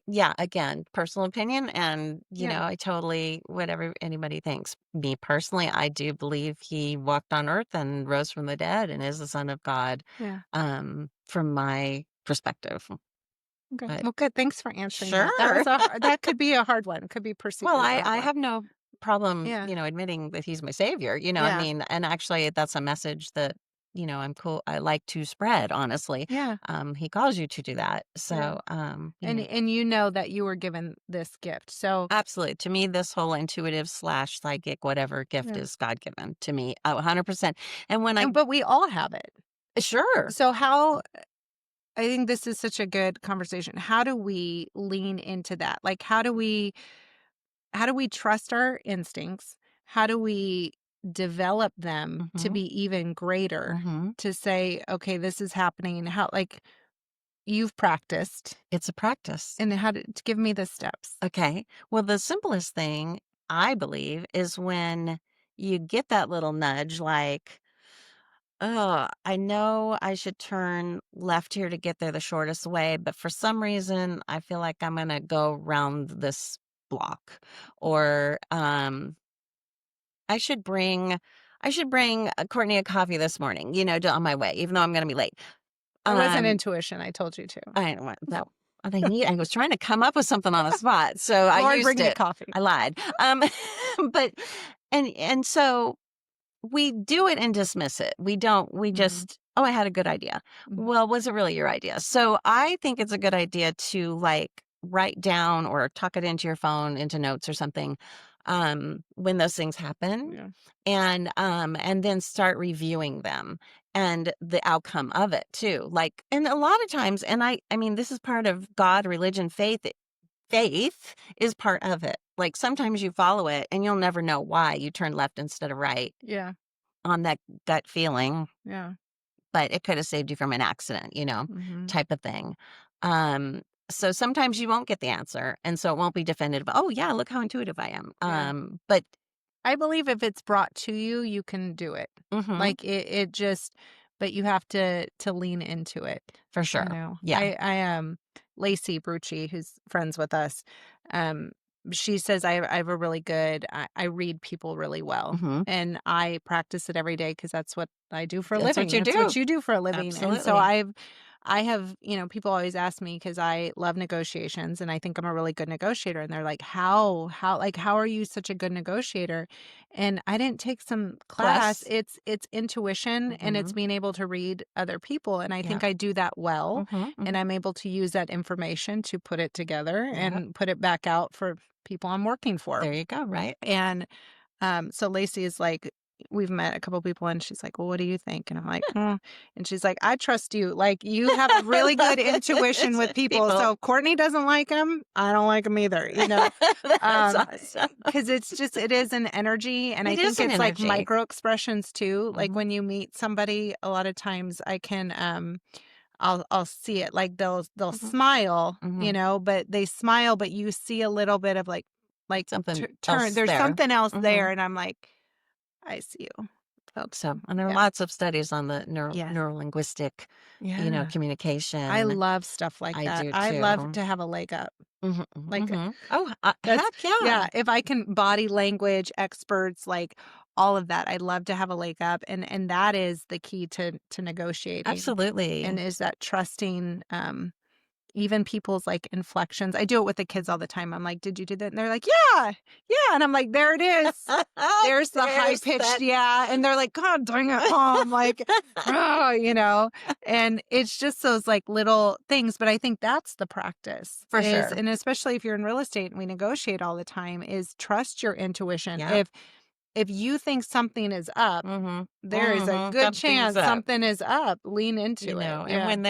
Yeah, again, personal opinion, and, Yeah, I totally whatever anybody thinks. Me personally, I do believe he walked on earth and rose from the dead and is the Son of God, yeah. from my perspective. Okay. But Well, good. Thanks for answering that. sure. That could be a hard one. Could be perceived Well, as a I hard one. have no problem, Yeah. admitting that he's my savior, I Yeah. mean, and actually that's a message that, I'm cool I like to spread, honestly. Yeah. He calls you to do that. Yeah. So, And you know that you were given this gift. So absolutely. To me, this whole intuitive slash psychic, whatever gift yeah. is God given to me, 100%. And when I, But we all have it. sure. So how I think this is such a good conversation. How do we lean into that? Like how do we trust our instincts? How do we develop them to Hmm. be even greater? Hmm. To say, okay, this is happening. How like you've practiced It's a practice. and how to give me the steps. Okay. Well, the simplest thing I believe is when you get that little nudge, like, oh, I know I should turn left here to get there the shortest way, but for some reason, I feel like I'm going to go round this block. Or I should bring Courtney a coffee this morning, on my way, even though I'm going to be late. It wasn't Um, intuition. I told you to. I don't want that. I was trying to come up with something on the spot, so I Lord, used bring me it. coffee. I lied. But and so we do it and dismiss it. We Hmm. just, "Oh, I had a good idea." Hmm. Well, was it really your idea? So I think it's a good idea to, like, write down or tuck it into your phone, into notes or something, when those things happen, Yeah. and then start reviewing them and the outcome of it too. Like, and a lot of times, and I mean, this is part of God, religion, faith is part of it. Like, sometimes you follow it and you'll never know why you turned left instead of right Yeah. on that gut feeling, Yeah. but it could have saved you from an accident, Hmm. type of thing. Um, so sometimes you won't get the answer, and so it won't be definitive. Oh yeah, look how intuitive I am. Yeah. But I believe if it's brought to you, you can do it. mhm, Like it just, but you have to lean into it. for sure. Yeah. I Lacey Brucci, who's friends with us, um, she says I have a really good. I read people really well, Mhm. and I practice it every day because that's what I do for a That's what living. you That's what do. you do for a living, and so Absolutely. I have, people always ask me because I love negotiations and I think I'm a really good negotiator. And they're like, how are you such a good negotiator? And I didn't take some class. Class. It's intuition and it's Mhm. being able to read other people. And I Yeah. think I do that well. Mhm. And Mhm. I'm able to use that information to put it together Yep. and put it back out for people I'm working for. There you go. Right. And so Lacey is like, we've met a couple people and she's like, well, what do you think? And I'm like, and she's like, I trust you. Like you have really good intuition with people. People. So if Courtney doesn't like him, I don't like him either, That's awesome. because it is an energy. And I It is think an it's like energy. micro expressions too. Like Mhm. when you meet somebody, a lot of times I can, I'll see it like they'll Mhm. smile, Mhm. but they smile, but you see a little bit of like Something turn. else There's there. something else there, Mhm. and I'm like, I see you. So, and there are Yeah. lots of studies on the Yes. neurolinguistic, Yeah. I communication. love stuff like I that. do I love too. to have a leg up. Like, Oh, that's heck yeah. yeah, if I can body language experts, like, all of that, I love to have a leg up, and that is the key to negotiating, and Absolutely. is that trusting, even people's, like, inflections. I do it with the kids all the time. I'm like, "Did you do that?" And they're like, "Yeah, yeah," and I'm like, "There it is. There's the high There's pitched that. yeah," and they're like, "God dang it, mom," like, "Oh," and it's just those, like, little things, but I think that's the practice For is sure. and especially if you're in real estate and we negotiate all the time, is trust your intuition. Yep. If you think something is up, there is a good Something's chance up, something is up. Lean into it. and Yeah. when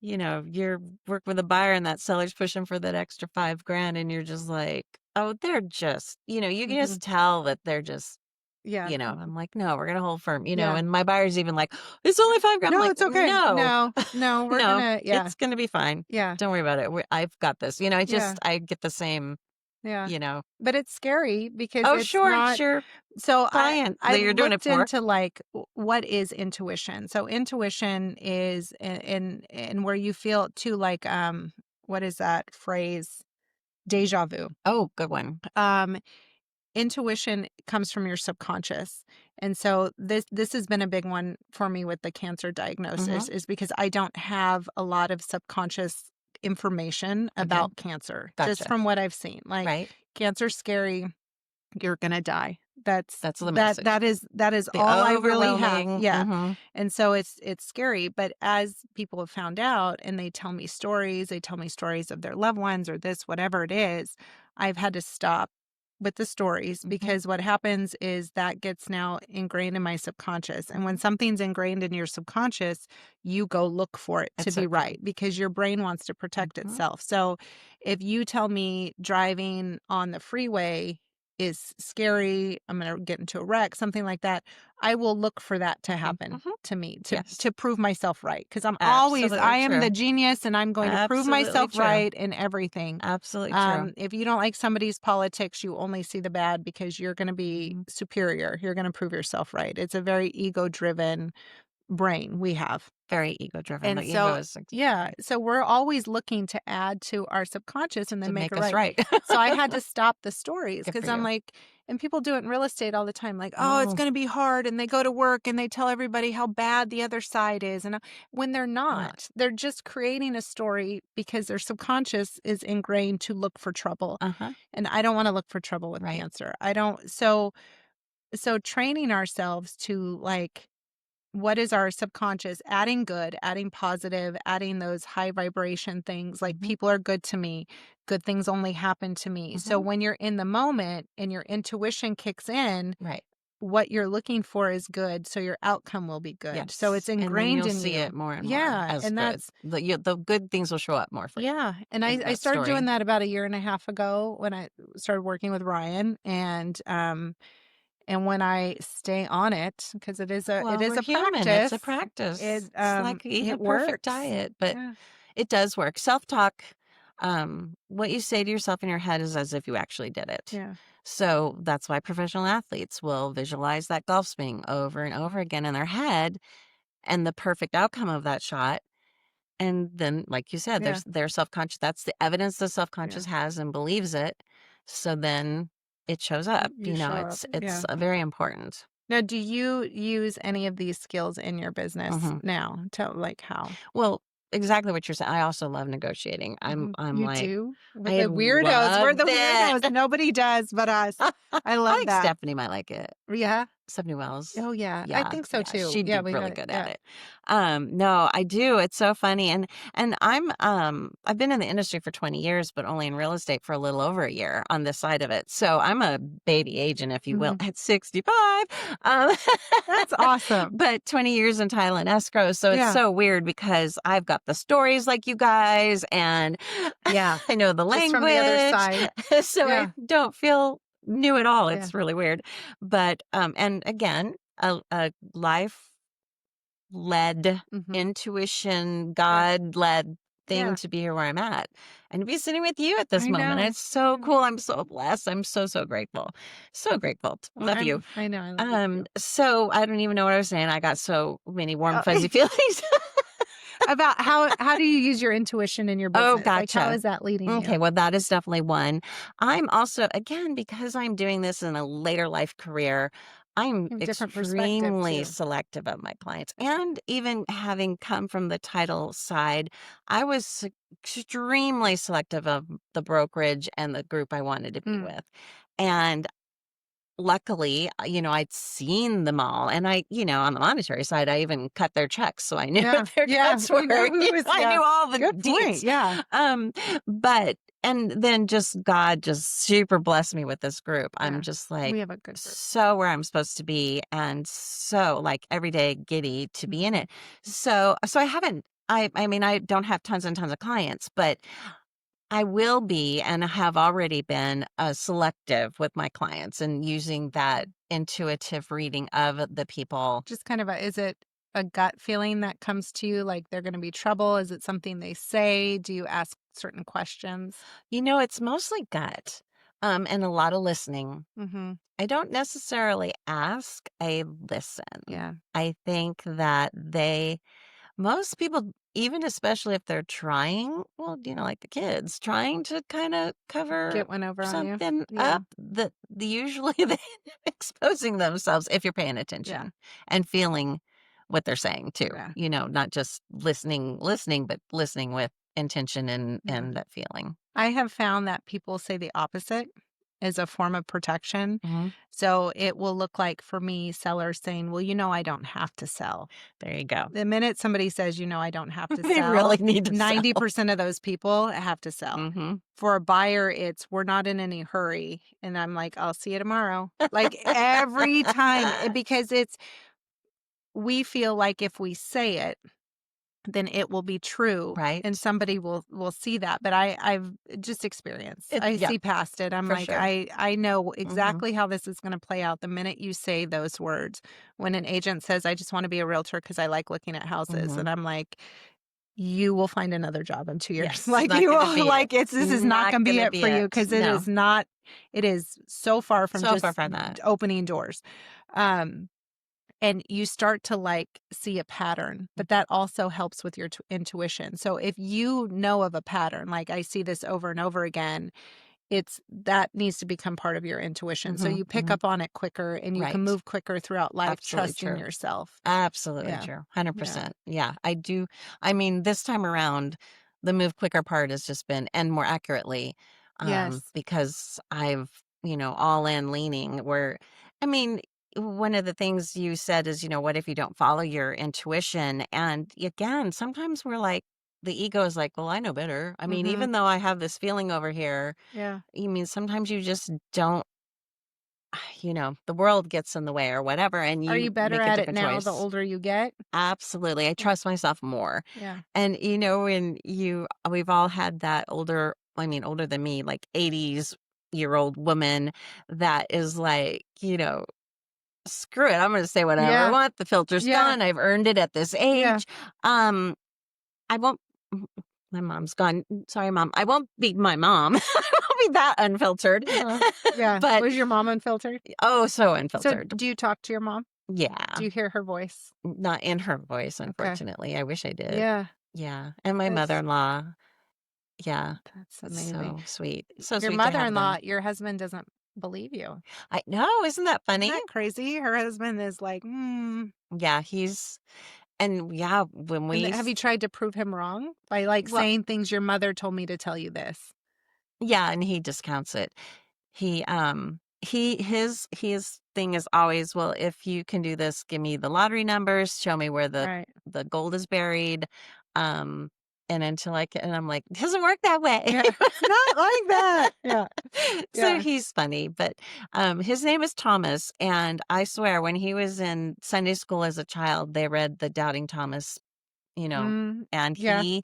you're working with a buyer and that seller's pushing for that extra 5 grand and you're just like, oh, they're just, you can Mhm. just tell that they're just, Yeah. I'm like, no, we're going to hold firm, Yeah. and my buyer's even like, it's only 5 grand. I'm No, like, it's okay. no, No, no, we're no, gonna yeah, it's going to be fine. yeah, Don't worry about it. I've got this. yeah, I get the same, yeah. you know, But it's scary because oh, it's sure, it's not your so client I that you're doing it looked for. into, like, what is intuition? So intuition is in where you feel too like, what is that phrase? Deja vu. Oh, good one. Um, Intuition comes from your subconscious. And so this has been a big one for me with the cancer diagnosis Mm-hmm. is because I don't have a lot of subconscious information Okay. about cancer just Gotcha. from what I've seen. Like Right. cancer's scary, you're going to die. That's the message. That is The all I really have. overwhelming. Yeah. Mm-hmm. And so it's scary, but as people have found out and they tell me stories of their loved ones or this whatever it is, I've had to stop with the stories Mm-hmm. because what happens is that gets now ingrained in my subconscious. And when something's ingrained in your subconscious, you go look for it to It's be okay. right because your brain wants to protect Mm-hmm. itself. So if you tell me driving on the freeway is scary, I'm going to get into a wreck, something like that, I will look for that to Mm-hmm. happen Mm-hmm. to me Yes. to prove myself right because Absolutely I am true. the genius and I'm going to prove Absolutely myself true. right in everything. Absolutely true. If you don't like somebody's politics, you only see the bad because you're going to be Mm-hmm. superior. You're going to prove yourself right. It's a very ego driven brain we have. Very ego driven. The And ego so, is yeah, right so we're always looking to add to our subconscious and to then make make it us right. right. So I had to stop the stories Good for because I'm you. like, and people do it in real estate all the time, like, oh, it's Oh, going to be hard. And they go to work and they tell everybody how bad the other side is. And when they're not. not, they're just creating a story because their subconscious is ingrained to look for trouble. Uh-huh. And I don't want to look for trouble with Right. cancer. I don't. So training ourselves to like, what is our subconscious adding good, adding positive, adding those high vibration things like Mm-hmm. people are good to me, good things only happen to me. So Mm-hmm. when you're in the moment and your intuition kicks in, Right. what you're looking for is good, so your outcome will be good. So it's Yes. And then ingrained you'll in see you. it more and more Yeah, as and good. that's The good things will show up more for you yeah, and in I that started doing story. that about a year and a half ago when I started working with Ryan and when I stay on it, because it Well, is we're a human. It's a practice, practice. It's like eating a it perfect works. diet, but Yeah. it does work. Self-talk, what you say to yourself in your head is as if you actually did it. Yeah. So that's why professional athletes will visualize that golf swing over and over again in their head and the perfect outcome of that shot. And then, like you said, Yeah. their self-conscious, that's the evidence the Yeah. self-conscious has and believes it. So then it shows up. You show up. It's Yeah. very important. Now, do you use any of these skills in your business Hmm. now? Tell like how? Well, exactly what you're saying. I also love negotiating. I'm You like, do? With I the weirdos. We're love the it. weirdos. Nobody does but us. I I love think that. Stephanie might like it. Yeah. Stephanie Wells. Oh, yeah. I Yeah, think so yeah, too. she'd Yeah, be we really got good at yeah. it. No, I do. It's so funny, and I've been in the industry for 20 years, but only in real estate for a little over a year on this side of it. So I'm a baby agent, if you will, Mhm. at 65. Um, That's awesome. but 20 years in Thailand escrow. So it's Yeah. so weird because I've got the stories like you guys, and Yeah. I know the Just from the other language, side. so I Yeah. don't feel new at all. Yeah. It's really weird. But, and again, a life-led, Mhm. intuition, Yeah. God-led thing Yeah. to be here where I'm at and to be sitting with you at this I moment. know. It's so Yeah. cool. I'm so blessed. I'm so, so grateful. So grateful. Well, Love you. I know, I love you too. So I don't even know what I was saying. I got so many warm, Oh, fuzzy feelings. about how do you use your intuition in your Oh, business? Like, how gotcha. is that leading Okay, you? well, that is definitely one. I'm also, again, because I'm doing this in a later life career, I'm You have different perspective extremely too. selective of my clients. Yeah. And even having come from the title side, I was extremely selective of the brokerage and the group I wanted to be Mm. with. And luckily, I'd seen them all, and on the monetary side, I even cut their checks, so I knew Yeah. what their Yeah. cuts were. You know who was I yeah. knew all the Good point. deets. Yeah. Um, but and then just God just super blessed me with this group. I'm Yeah. just like We have a good group. so where I'm supposed to be, and so like every day giddy to be in Mhm. it. So I haven't. I mean, I don't have tons and tons of clients, but I will be and have already been selective with my clients and using that intuitive reading of the people. Just kind of is it a gut feeling that comes to you like they're going to be trouble? Is it something they say? Do you ask certain questions? It's mostly gut and a lot of listening. Mhm. I don't necessarily ask, I listen. Yeah. I think that most people, even especially if they're trying, well, like the kids, trying to kind of cover Get one over on you. something Yeah. up, that usually they end up exposing themselves if you're paying Yeah. attention and feeling what they're saying too. Yeah. Not just listening, but listening with intention and Yeah. that feeling. I have found that people say the opposite is a form of protection. Hmm. So it will look like for me, sellers saying, well, I don't have to sell. There you go. The minute somebody says, I don't have to They really sell, need to sell. 90% of those people have to sell. Hmm. For a buyer, it's we're not in any hurry. And I'm like, I'll see you tomorrow. Like every time, because we feel like if we say it, then it will be true and Right. somebody will see that. But I've just experienced. I Yeah, see past it. I'm for like, sure. I know Hmm. exactly how this is going to play out the minute you say those words. When an agent says, I just want to be a realtor because I like looking at houses. Hmm. And I'm like, you will find another job in 2 years. Yes, it's Like not you going to will be it. like this is not Not going to going be to it be for you it. because it No. is not, it is so far from So far just from that. opening doors. Um, and you start to like see a pattern, but that also helps with your intuition. So if you know of a pattern, like I see this over and over again, it's that needs to become part of your intuition. So Mhm, you pick mhm. up on it quicker and you can Right. move quicker throughout life, Absolutely trusting true. yourself. Absolutely Yeah. true. Yeah. 100%. Yeah, I do. I mean, this time around, the move quicker part has just been, and more accurately, Yes. because I've, all in leaning where, I mean, one of the things you said is, what if you don't follow your intuition? And again, sometimes we're like, the ego is like, well, I know better. I mean, Mm-hmm. even though I have this feeling over here, Yeah. you mean sometimes you just don't, the world gets in the way or whatever, and Are you you better make a at it different now the choice. older you get? Absolutely. I Yeah. trust myself more. Yeah. And, when we've all had that older, I mean, older than me, like 80s-year-old woman that is like, screw it. I'm going to say whatever I Yeah. want. The filter's Yeah. gone. I've earned it at this Yeah. age. Um, I won't. My mom's gone. Sorry, mom. I won't be my mom. I won't be that unfiltered. Uh-huh. Yeah. But Was your mom unfiltered? oh, so So unfiltered. do you talk to your mom? Do Yeah. you hear her voice? Not in her voice, Okay. unfortunately. I wish I did. Yeah. Yeah, and my That's mother-in-law, yeah, that's it's amazing. so sweet. So Your sweet to have mother-in-law, them. your husband doesn't believe you. I know, isn't that Isn't funny? that crazy? Her husband is like, "Mm." Yeah, and yeah, when And we have you tried to prove him wrong by, like, well, saying things, "Your mother told me to tell you this." yeah, and he discounts it. His thing is always, "Well, if you can do this, give me the lottery numbers, show me where the Right. gold is buried." Um, and until I can, and I'm like, "Doesn't work that way." Yeah. It's not like that. Yeah. So Yeah. he's funny, but his name is Thomas, and I swear when he was in Sunday school as a child, they read the Doubting Thomas, Mm. and Yeah. he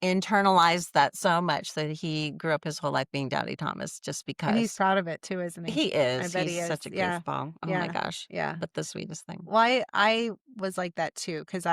internalized that so much that he grew up his whole life being Doubting Thomas just And he's because proud of it too, isn't he? he I is. bet He's he is. such a Yeah. goofball. Oh my Yeah. gosh. Yeah. But the sweetest thing. Well, I was like that too because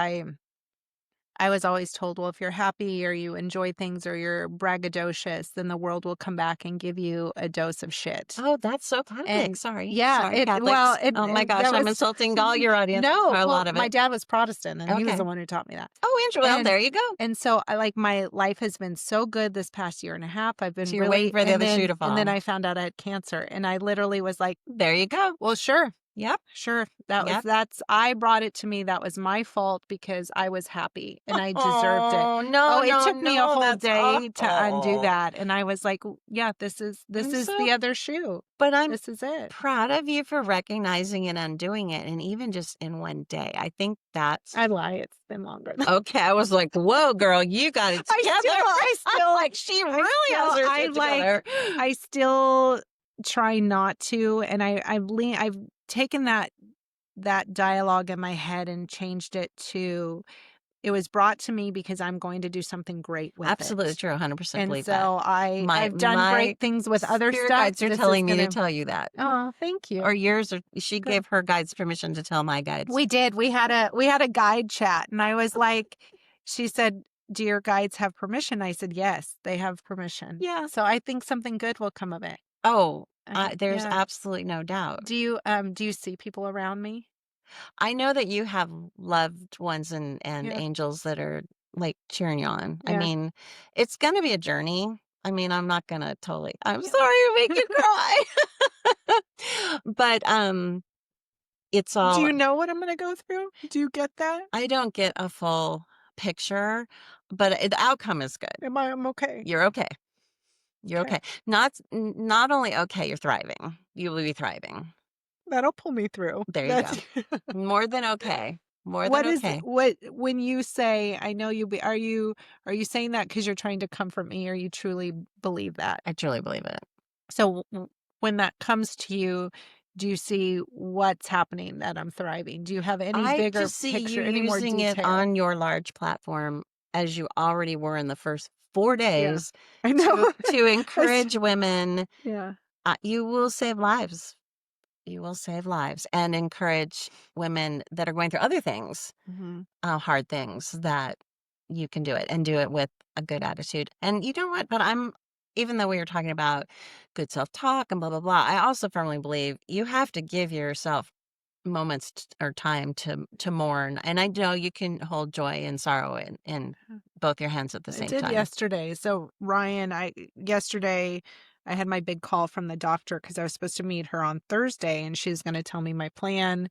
I was always told, well, if you're happy or you enjoy things or you're braggadocious, then the world will come back and give you a dose of shit. Oh, that's so Catholic. And Sorry. yeah, Sorry, Catholics. Oh my gosh, that I'm was insulting all your audience, no, or a well, lot of my it. dad was Protestant and he was Okay. the one who taught me that. Oh, Andrew, well, And there you go. and so I like my life has been so good this past year and a half. I've been So you're waiting really for the other shoe to and then fall. I found out I had cancer and I literally was like, There you go. well, sure. Yep. Sure. Yep. That's I brought it to me. That was my fault because I was happy and I deserved it. Oh, no, Oh, it no, took me a no, whole that's day to undo awful. that. And I was like, yeah, this I'm is so the other shoe. but I'm This is it. proud of you for recognizing and undoing it, and even just in one day. I think that's I lie. It's been longer than okay. I was like, "Whoa, girl, you got it together." I still Like, she I really has still her I shit like together. I still try not to and I've taken that dialogue in my head and changed it to it was brought to me because I'm going to do something great with Absolutely it. true, 100% And believe that. so My I've done my great things with other spirit stuff. guides are This is telling me to gonna tell you that. oh, thank Or you. yours, or she Good. gave her guides permission to tell my guides. We did. We had a guide chat and I was like, she said, do your guides have permission? I said, yes, they have permission. Yeah. So I think something good will come of it. Oh, there's Yeah. absolutely no doubt. Do you see people around me? I know that you have loved ones and Yeah. angels that are, like, cheering you on. I Yeah. mean, it's gonna be a journey. I mean, I'm not gonna totally I'm Yeah. sorry to make you cry. But, it's Do all you know what I'm gonna go through? Do you get that? I don't get a full picture, but, the outcome is good. I'm okay. You're okay. You're Okay. okay. Not only okay, you're thriving. You will be thriving. That'll pull me through. There you That's go. More than okay. More than okay. what when you say, "I know you'll be" are you saying that because 'cause you're trying to comfort me or you truly believe that? I truly believe it. So, when that comes to you, do you see what's happening that I'm thriving? Do you have any I bigger just see you picture, any more using it detail? on your large platform as you already were in the first 4 Yeah. days I to know. to It's encourage women. yeah. You will save lives. You will save lives and encourage women that are going through other things, Mhm. hard things, that you can do it and do it with a good attitude. And you know what? But even though we were talking about good self-talk and blah, blah, blah, I also firmly believe you have to give yourself moments or time to mourn. And I know you can hold joy and sorrow in both your hands at the I same did time. yesterday. So Ryan, I yesterday I had my big call from the doctor because I was supposed to meet her on Thursday and she's going to tell me my plan.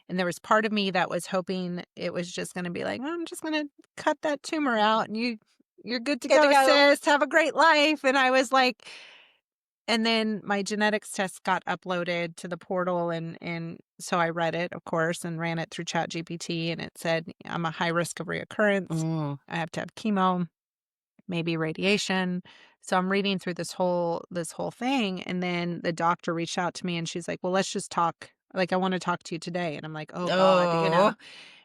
And there was part of me that was hoping it was just going to be like, "Oh, I'm just going to cut that tumor out and you're good to Good to go, go. sis. Have a great life." And I was like, and then my genetics test got uploaded to the portal and so I read it, of course, and ran it through ChatGPT and it said I'm a high risk of reoccurrence. Mm. I have to have chemo, maybe radiation. So I'm reading through this whole thing and then the doctor reached out to me and she's like, "Well, let's just talk. Like I want to talk to you today." And I'm like, "Oh God, you know." Oh.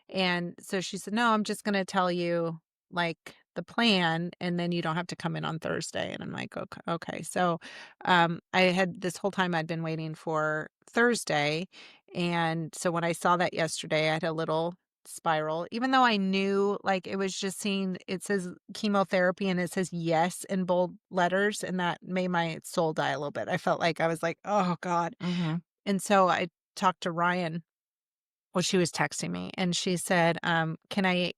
And so she said, "No, I'm just going to tell you like the plan and then you don't have to come in on Thursday." And I'm like, "Okay, okay." So I had this whole time I'd been waiting for Thursday. And so when I saw that yesterday, I had a little spiral, even though I knew like it was just seeing it says chemotherapy and it says yes in bold letters. And that made my soul die a little bit. I felt like I was like, oh God. Mhm. And so I talked to Ryan well, she was texting me and she said, can I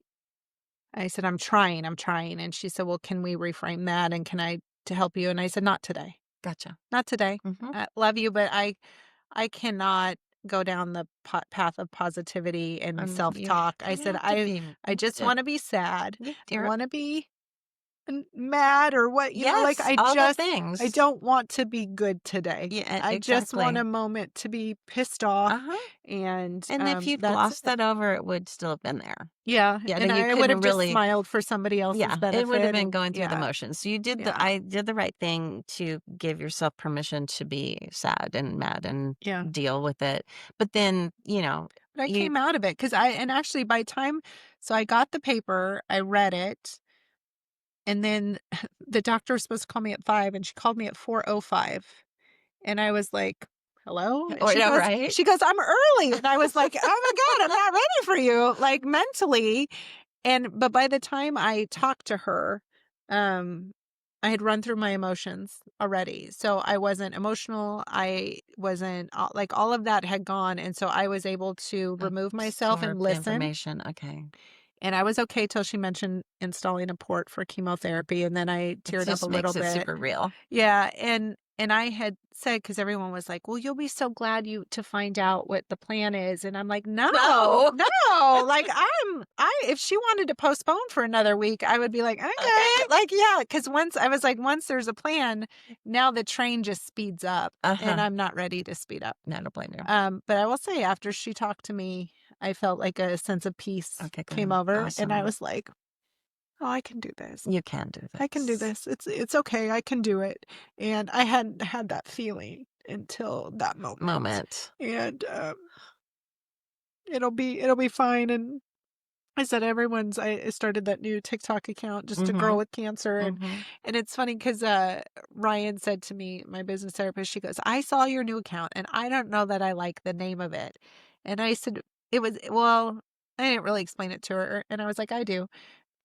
said, I'm trying. And she said, well, can we reframe that? And can I to help you? And I said, not today, Gotcha. not today. Mhm. I love you, but I cannot go down the path of positivity and You self-talk. I don't said, have to be. I just want to be sad. Yeah, I want to be mad or what, like yes, all the I things. don't want to be good today. Yeah, I just want exactly. a moment to be pissed off Uh-huh. and And if you'd that's glossed it. that over, it would still have been there. Yeah, Yeah, and then you I would couldn't have just really. smiled for somebody else's Yeah, it would have benefit been and going through the yeah, motions. So you did yeah, I did the right thing to give yourself permission to be sad and mad and yeah. deal with it. But then, But I you came out of it because I and actually by time so I got the paper, I read it, and then the doctor was supposed to call me at 5 and she called me at 4:05. And I was like, "Hello?" And or yeah, right? she goes, "I'm early." And I was like, "Oh my God, I'm not ready for you, like mentally." but by the time I talked to her, um, I had run through my emotions already. So I wasn't emotional. I wasn't like all of that had gone. And so I was able to remove myself and Absorb the listen. information. Okay. And I was okay till she mentioned installing a port for chemotherapy. And then I It teared up a just little makes it bit. super real. Yeah, and I had said because everyone was like, "Well, you'll be so glad you to find out what the plan is," and I'm like, "No, No. no, like I if she wanted to postpone for another week, I would be like, okay, Okay. like yeah, because once I was like, once there's a plan, now the train just speeds up, and Uh-huh. I'm not ready to speed up. No, don't blame you. But I will say, after she talked to me, I felt like a sense of peace Okay, came good. over, and I Awesome. was like, oh, I can do this. You can do I can do this. this. It's okay. I can do it. And I hadn't had that feeling until that moment. Moment. And it'll be fine. And I said I started that new TikTok account, just a girl Mhm. with cancer. Mhm. And it's funny because Ryan said to me, my business therapist, she goes, I saw your new account and I don't know that I like the name of it. And I said, well, I didn't really explain it to her. And I was like, I do.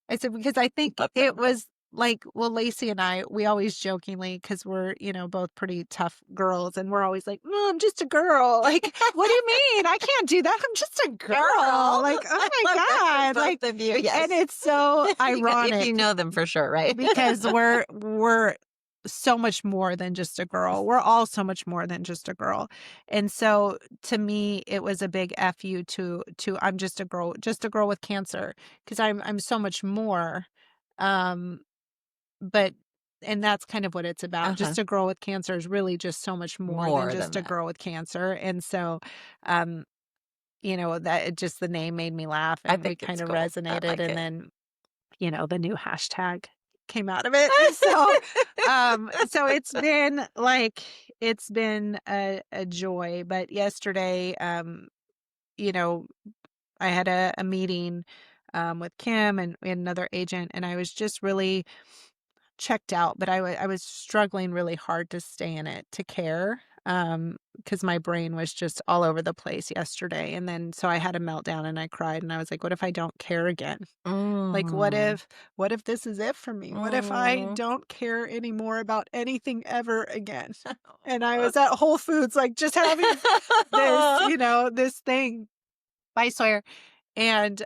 I said, because I think Love that. it was like, well, Lacey and I, we always jokingly, because we're, both pretty tough girls, and we're always like, "No, I'm just a girl." Like, what do you mean? I can't do that. I'm just a girl. Girl. Like, oh I my love that for God. Like, both of you. and Yes. it's so If ironic you know them for sure, right? because we're so much more than just a girl. We're all so much more than just a girl. And so to me it was a big F you to I'm just a girl with cancer because I'm so much more. Um but and that's kind of what it's about. Uh-huh. Just a girl with cancer is really just so much more than More than just a that. girl with cancer. And so um that it just the name made me laugh I and we think kind it's of cool. I resonated like and it. then the new hashtag came out of it. And so it's been a joy. But yesterday, you know, I had a meeting with Kim and we had another agent, and I was just really checked out, but I was struggling really hard to stay in it, to care, because my brain was just all over the place yesterday. And then so I had a meltdown and I cried and I was like, what if I don't care again? Like, Mhm. what if this is it for me? What if I Mhm. don't care anymore about anything ever again? And I was at Whole Foods, like just having this thing, I swear. And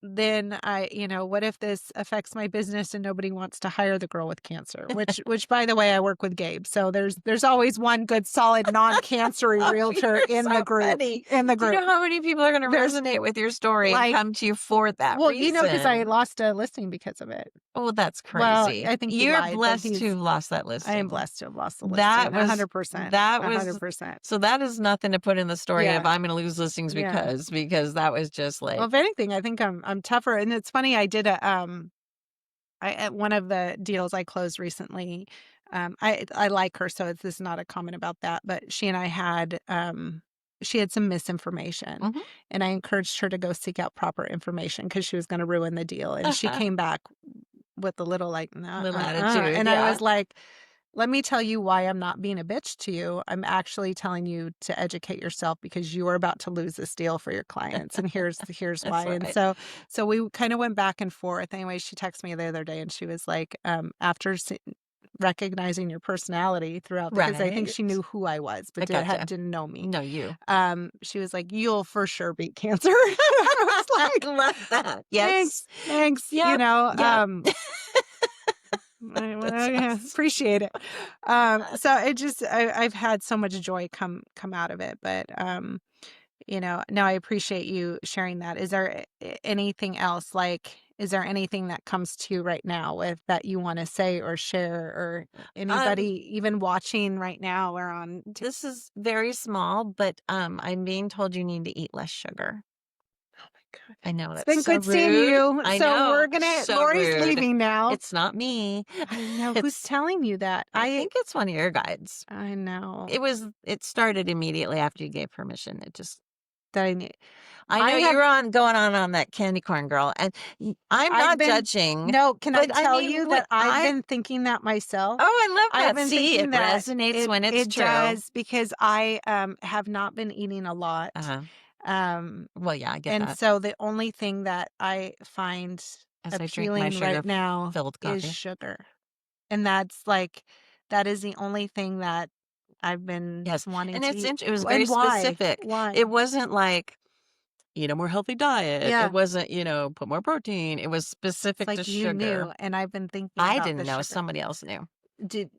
then what if this affects my business and nobody wants to hire the girl with cancer? Which by the way, I work with Gabe. So there's always one good solid non-cancery Oh, realtor you're in the so group. funny. In the Do you group. know how many people are gonna There's resonate with your story and like come to you for that well, because I reason? lost a listing because of it. Oh, that's Well, crazy. I think he You're lied, but blessed to have lost that I am listing. blessed to have lost the listing. That was 100%. that was 100%. so that is nothing to put in the story of Yeah. I'm gonna lose listings Yeah. because that was just Well, like if anything, I think I'm tougher. And it's funny, I did at one of the deals I closed recently, I like her, so this is not a comment about that, but she had some misinformation, mhm. and I encouraged her to go seek out proper information because she was gonna ruin the deal, and she came back with a little like, "Nah, Little attitude, and I yeah. was like, "Let me tell you why I'm not being a bitch to you. I'm actually telling you to educate yourself because you are about to lose this deal for your clients, and here's That's why." And right. so we kind of went back and forth. Anyway, she texted me the other day, and she was like, after recognizing your personality throughout, because I think Right. she knew who I was, but I gotcha. didn't know me. No, you. She was like, "You'll for sure beat cancer." I was I like, love that. Yes. "Thanks." Yep. Yep. That's Yeah, us. appreciate it. So it just I've had so much joy come out of it, but no, I appreciate you sharing that. Is there anything else? Like, is there anything that comes to you right now with that you want to say or share, or Um, anybody even watching right now or on? this is very small, but I'm being told you need to eat less sugar. Oh my God. I know It's that's been so good seeing rude. you. I So know, we're gonna. so Lori's rude. leaving now. It's not me. I know who's It's telling you that. I think it's one of your guides. I know It started immediately after you gave permission. It just that I need. I I know have you're going on that candy corn girl, and I'm I've not been judging, no, can I but I tell mean, you what that I've I been thinking that myself? oh, I love I've that. been See, thinking it that resonates when it's it true. does because I have not been eating a lot. Uh-huh. Well, yeah, I get And that so the only thing that I find as I drink my appealing right now sugar-filled is coffee. sugar. And that's like that is the only thing that I've been Yes, wanting and to eat. it was very And why? specific. Why? It wasn't like, eat a more healthy diet. It Yeah. wasn't, put more protein. It was It's specific to like you sugar. knew, and I've been thinking I about didn't the know, sugar. somebody else knew. Did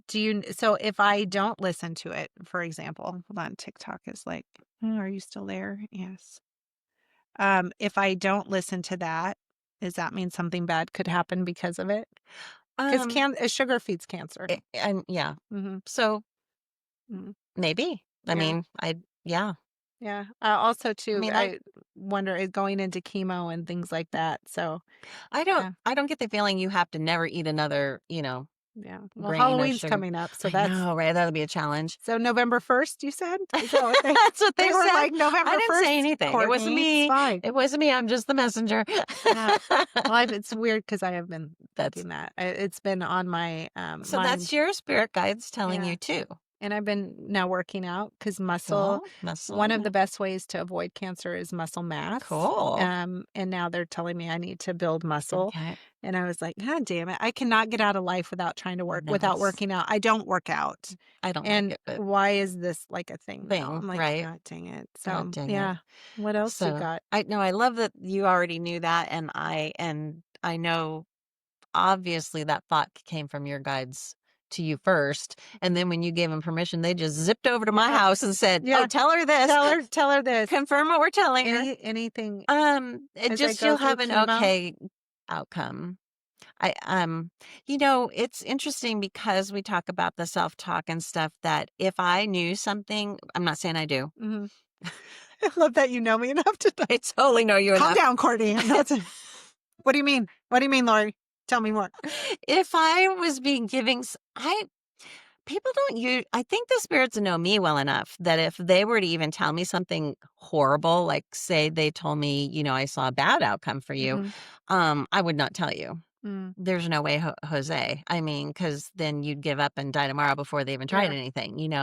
do you so if I don't listen to it, for example, hold on, TikTok is like, "Oh, are you still there?" Yes. If I don't listen to that, does that mean something bad could happen because of it? Because Um, sugar feeds cancer. and yeah. Mhm, So, mhm. maybe. I Yeah, mean, yeah. yeah. Also I too, mean, I wonder going into chemo and things like that, so, yeah, I don't get the feeling you have to never eat another, yeah. Well, grain of Halloween's sugar. coming up, so I that's know, right? That'll be a challenge. so November 1st, you said? Is that what they That's what they they were said. like, I "November didn't say 1st, anything. It wasn't Courtney, it's me. fine." It wasn't me. I'm just the messenger. Yeah. Well, it's weird because I have been That's thinking that. It's been on my, so mind. that's your spirit guides telling Yeah. you too. And I've been now working out because Well, muscle. one of the best ways to avoid cancer is muscle mass. Cool. And now they're telling me I need to build muscle. Okay. And I was like, God damn it. I cannot get out of life without trying to work, No, without working out. I don't work out. I don't like And it, but why is this like a thing now? thing, I'm like, right? God dang it. God So, dang it. yeah. What else you So got? I know I love that you already knew that, and I know obviously that thought came from your guides to you first, and then when you gave them permission, they just zipped over to my Yeah. house and said, "Oh, Yeah. tell her this, Tell her this. confirm what we're telling her." Anything It as I just go you'll through have an chemo? okay outcome. I it's interesting because we talk about the self-talk and stuff that if I knew something, I'm not saying I do. Mhm. I love that you know me enough to know. I totally know you Calm enough. down, Courtney. I'm not What do you mean? What do you mean, Lori? Tell me more. If I was being giving, people don't use, I think the spirits know me well enough that if they were to even tell me something horrible, like say they told me, I saw a bad outcome for you, Mhm. I would not tell you. Mm. There's no way, Jose. I mean, because then you'd give up and die tomorrow before they even tried Yeah. anything.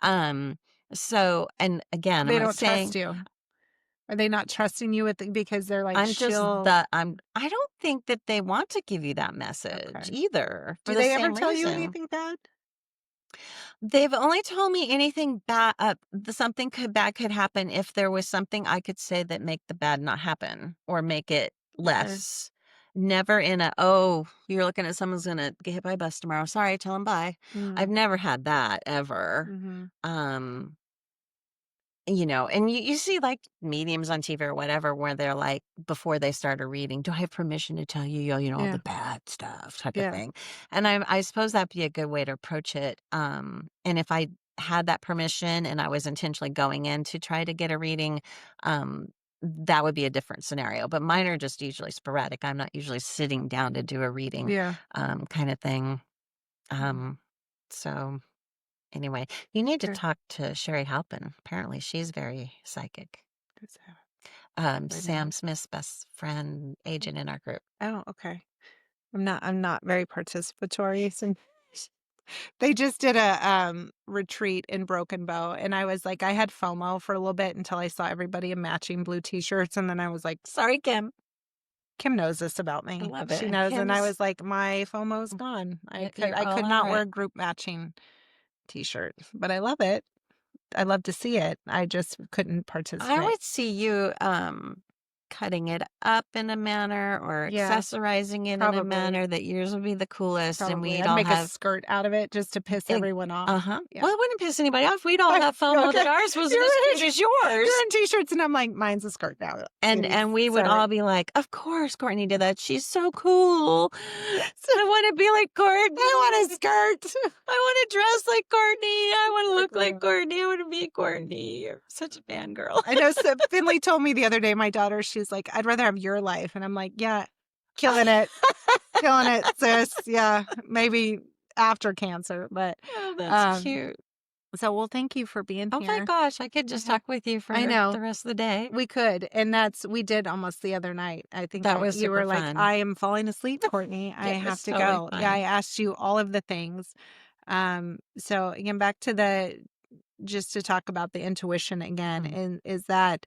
Um, so, and again, I'm They not don't trust saying you. Are they not trusting you because they're like, she'll I don't think that they want to give you that message okay. either for Do the they ever same tell you reason. anything bad? They've only told me anything bad, something bad could happen if there was something I could say that make the bad not happen or make it Okay. less. Never in a, oh, you're looking at someone's gonna get hit by a bus tomorrow. Sorry, tell them bye. I've Mm. never had that ever. Mhm. Um, and you see like mediums on TV or whatever where they're like, before they start a reading, do I have permission to tell you, all the Yeah. bad stuff type of Yeah. thing? And I suppose that'd be a good way to approach it. And if I had that permission and I was intentionally going in to try to get a reading, that would be a different scenario. But mine are just usually sporadic. I'm not usually sitting down to do a reading, Yeah. kind of thing. Mm. Um, so anyway, you need to Okay. talk to Sherry Halpin. Apparently, she's very psychic. Who's that? Wait a Sam minute. Smith's best friend agent in our group. Oh, okay. I'm not very participatory. So they just did a retreat in Broken Bow and I was like I had FOMO for a little bit until I saw everybody in matching blue t-shirts and then I was like Sorry, Kim. Kim knows this about I me. love it. She And knows and I Kim's, was like my FOMO's gone. you're I all could all not right. wear group matching t-shirt, but I love it. I love to see it. I just couldn't I participate. would see you cutting it up in a manner or Yeah, accessorizing it in a probably. manner that yours would be the coolest and Probably. we'd I'd all make a have skirt out of it just to piss Eg everyone off. uh-huh. Yeah. Well, it wouldn't piss anybody off. We'd all have FOMO Okay. that ours wasn't You're as right. cute as yours. You're in t-shirts and I'm like, mine's a skirt now. Ladies. And we would Sorry. all be like, "Of course Courtney did that. She's so cool. So, I wanna be like I want a Courtney. skirt. I wanna dress like Courtney. I wanna look like Exactly. Courtney. I wanna be Courtney." You're such a fangirl. I know so Finley told me the other day, my daughter, she's like, I'd rather have your life. And I'm like, yeah, killing it. Killing it, sis. Yeah. Maybe after cancer. But Oh, that's um cute. so well thank you for being Oh my here. gosh, I could just Yeah. talk with you I for know. the rest of the day. We could. And we did almost the other night. I think That was you super were like, fun. I am falling asleep, Courtney. I It have was to totally go. Yeah, I fun. asked you all of the things. So again, back to the just to talk about the intuition again, Mhm. and is that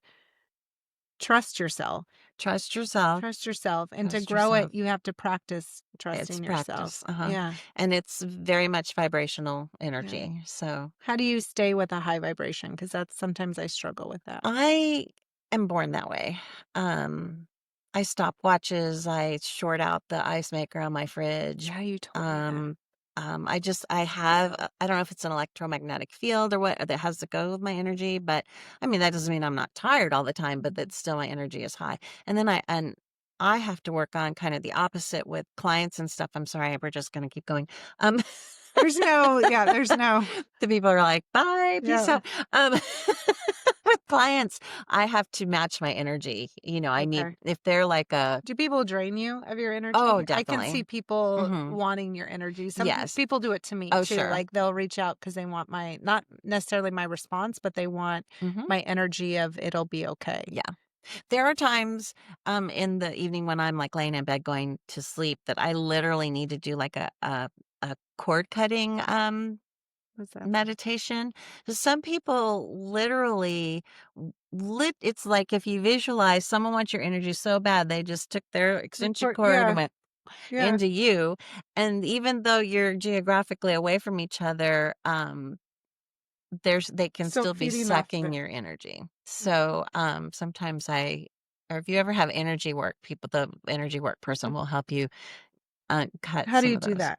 trust yourself. Trust yourself. Trust yourself. And to Trust grow it, yourself. you have to practice It's trusting yourself. practice. Yeah. And it's very much vibrational Yeah. energy. So How do you stay with a high vibration? Because that's sometimes I struggle with that. I am born that way. Um, I stop watches. I short out the ice maker on my fridge. Yeah, you told me that. Um, I have, I don't know if it's an electromagnetic field or what that has to go with my energy, but I mean, that doesn't mean I'm not tired all the time, but Mhm. that still my energy is high. And then I have to work on kind of the opposite with clients and stuff. I'm sorry, we're just going to keep going. Um, There's no, the people are like, bye, peace yeah. out. Um, with clients, I have to match my energy. I need, Okay. if they're like Do people drain you of your oh, energy? I can definitely. see people Hmm. wanting your energy. Some Yes. people do it to me Oh, too. sure. Like they'll reach out because they want not necessarily my response, but they want Hmm. my energy of it'll be okay. Yeah. There are times in the evening when I'm like laying in bed going to sleep that I literally need to do like a cord cutting What's that? meditation. Some people literally it's like if you visualize someone wants your energy so bad, they just took their extension cord and Yeah, went yeah. into you. And even though you're geographically away from each other, they can Still still be feeding off sucking the. your energy. Yeah. So sometimes or if you ever have energy work, the energy work person will help you cut How do some you of do those. that?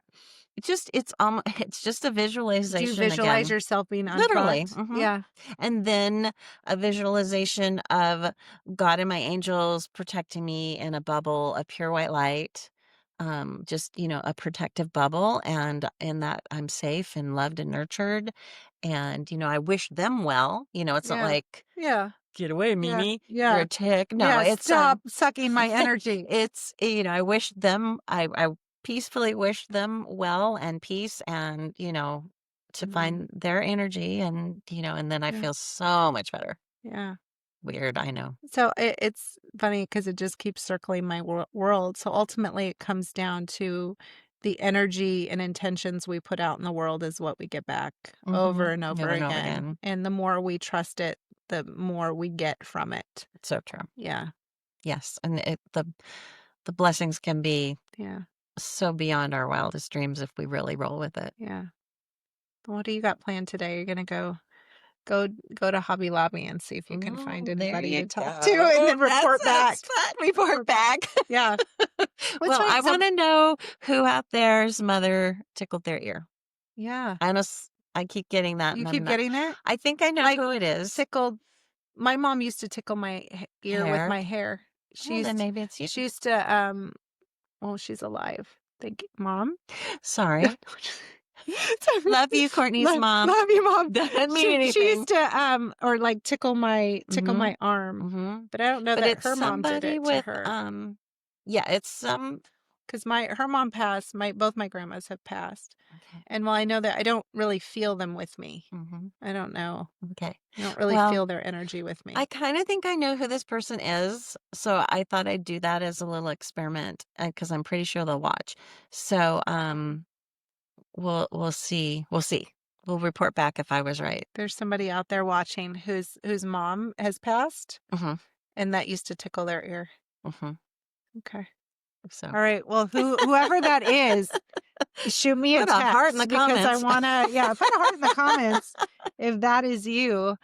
It's just a Do you visualization visualize again. yourself being Literally. unplugged? Hmm. Yeah. And then a visualization of God and my angels protecting me in a bubble of pure white light. Just, a protective bubble, and in that I'm safe and loved and nurtured. And, I wish them well. It's not Yeah. like, Yeah. get away, Yeah. Mimi. You're Yeah. a tick. No, Yeah. it's Stop sucking my energy. it's, I wish them, I peacefully wish them well and peace and, to Mhm. find their energy and then I Yeah. feel so much better. Yeah. Weird, I know. So it's funny because it just keeps circling my world. So ultimately, it comes down to the energy and intentions we put out in the world is what we get back over and over Over and over again. again. And the more we trust it, the more we get from it. It's so true. Yeah. Yes, and the blessings can be Yeah. so beyond our wildest dreams if we really roll with it. Yeah. What do you got planned today? You're gonna go go to Hobby Lobby and see if you can find Oh, there anybody you to talk to and go. then That report sounds back. fun. Report back. Yeah. What's Well, funny? I So want to know who out there's mother tickled their ear. yeah, I keep getting that, you and keep I'm not. getting it? I think I know Like, who it is. tickled my mom used to tickle my ear with Hair. my hair. Well, then maybe it's you. She used to, well, she's alive. Thank you, Mom. Sorry. Sorry. Love you, Courtney's mom. Love you, Mom. Doesn't mean She anything. used to, or, like, tickle Mm-hmm. my arm, Mm-hmm. but I don't know But that it's her mom did somebody it to with her yeah, it's some. because her mom passed, both my grandmas have passed, Okay. and while I know that, I don't really feel them with me. Mm-hmm. I don't know. Okay. I don't really Well, feel their energy with I me. kind of think I know who this person is, so I thought I'd do that as a little experiment because I'm pretty sure they'll watch. So, we'll see. We'll see. We'll report back if I was right. There's somebody out there watching whose mom has passed, Mhm. and that used to tickle their ear. Mhm. Okay. So, All right. Well, whoever that is, shoot me a put a heart in the text because I comments. wanna put a heart in the comments if that is you.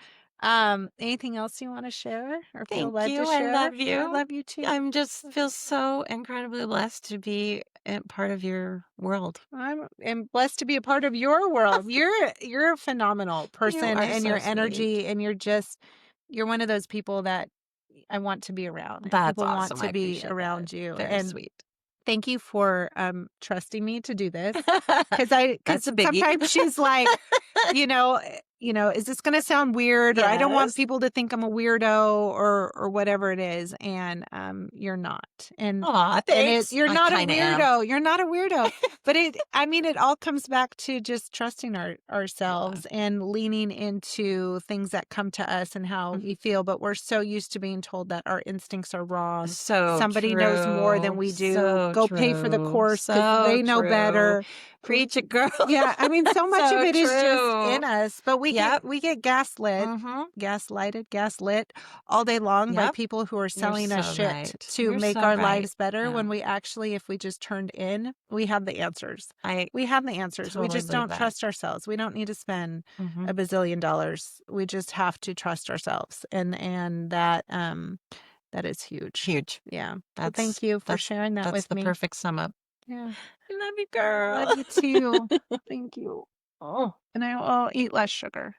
Anything else you wanna share or feel Thank led to you. I share? love I you. love you too. I'm just feel so incredibly blessed to be a part of your world. I'm blessed to be a part of your world. You're a phenomenal You person are and your so sweet. energy and you're one of those people that I want to be around and That's people want awesome. I to be appreciate that. around you. Very And sweet. thank you for trusting me to do this That's because a biggie. sometimes she's like, is this going to sound weird or I don't want Yes. people to think I'm a weirdo or whatever it is and you're not. Aw, And thanks. you're I not a kinda am. weirdo. You're not a weirdo. But it all comes back to just trusting Yeah. ourselves and leaning into things that come to us and how Mhm. we feel. But we're so used to being told that our instincts are wrong. So Somebody knows more than true. we do. So Go pay for the true. course because So they know true. better. Preach it, girl. Yeah, I mean, so much of So it is just true. in us, but Yep. we get gaslit, Mm-hmm. gaslit all day long by Yep. people who are You're selling us so shit right. to You're make so our right. lives better Yeah. when we actually, if we just turned in, we have the answers. I We have the answers. We totally just believe don't that. trust ourselves. We don't need to spend Mm-hmm. $1 billion. We just have to trust ourselves. And that that is huge. Huge. Yeah. So That's thank you for that's sharing that that's with the me. perfect sum up. Yeah. I love you, Love girl. you too. Thank you. Oh, and I'll eat less sugar.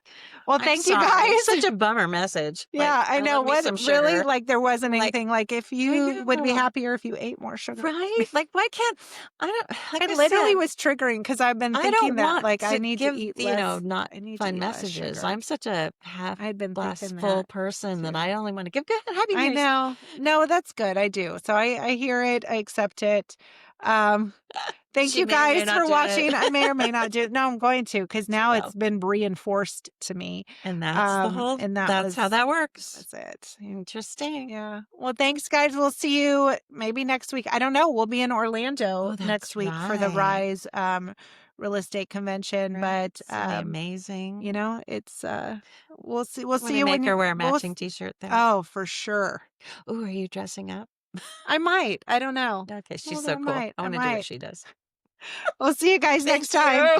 Well, I'm thank you sorry. guys. Such a bummer message. Like, Yeah, I I know. love me What some really, sugar. like, there wasn't Like, anything like if I you would be know. happier if you ate more sugar. Right? Like, why can't I don't like It I literally said, was triggering because I've been I thinking don't that, want like, I to need to give, eat less. not I need to fun eat less messages. sugar. I'm such a half I'd been glass thinking full that person that too. I only want to give good happy I news. know. No, that's good. I do. So I hear it. I accept it. Um, Thank She you may or may guys not for do it. watching. I may or may not do it. No, I'm going to because She now it's will. been reinforced to me. And that's the And that's how that works. that's it. Interesting. Yeah. Well, thanks, guys. We'll see you maybe next week. I don't know. We'll be in Orlando Oh, that's next week for the right. Rise real estate convention. Right. But It's gonna be amazing. it's we'll see. We'll Let see me you make when her you wear a we'll matching t-shirt there. oh, for sure. Oh, are you dressing up? I might. I don't know. Okay, she's Well, so I cool. might. I I want to do what might. she does. We'll see you guys Thank next time. you.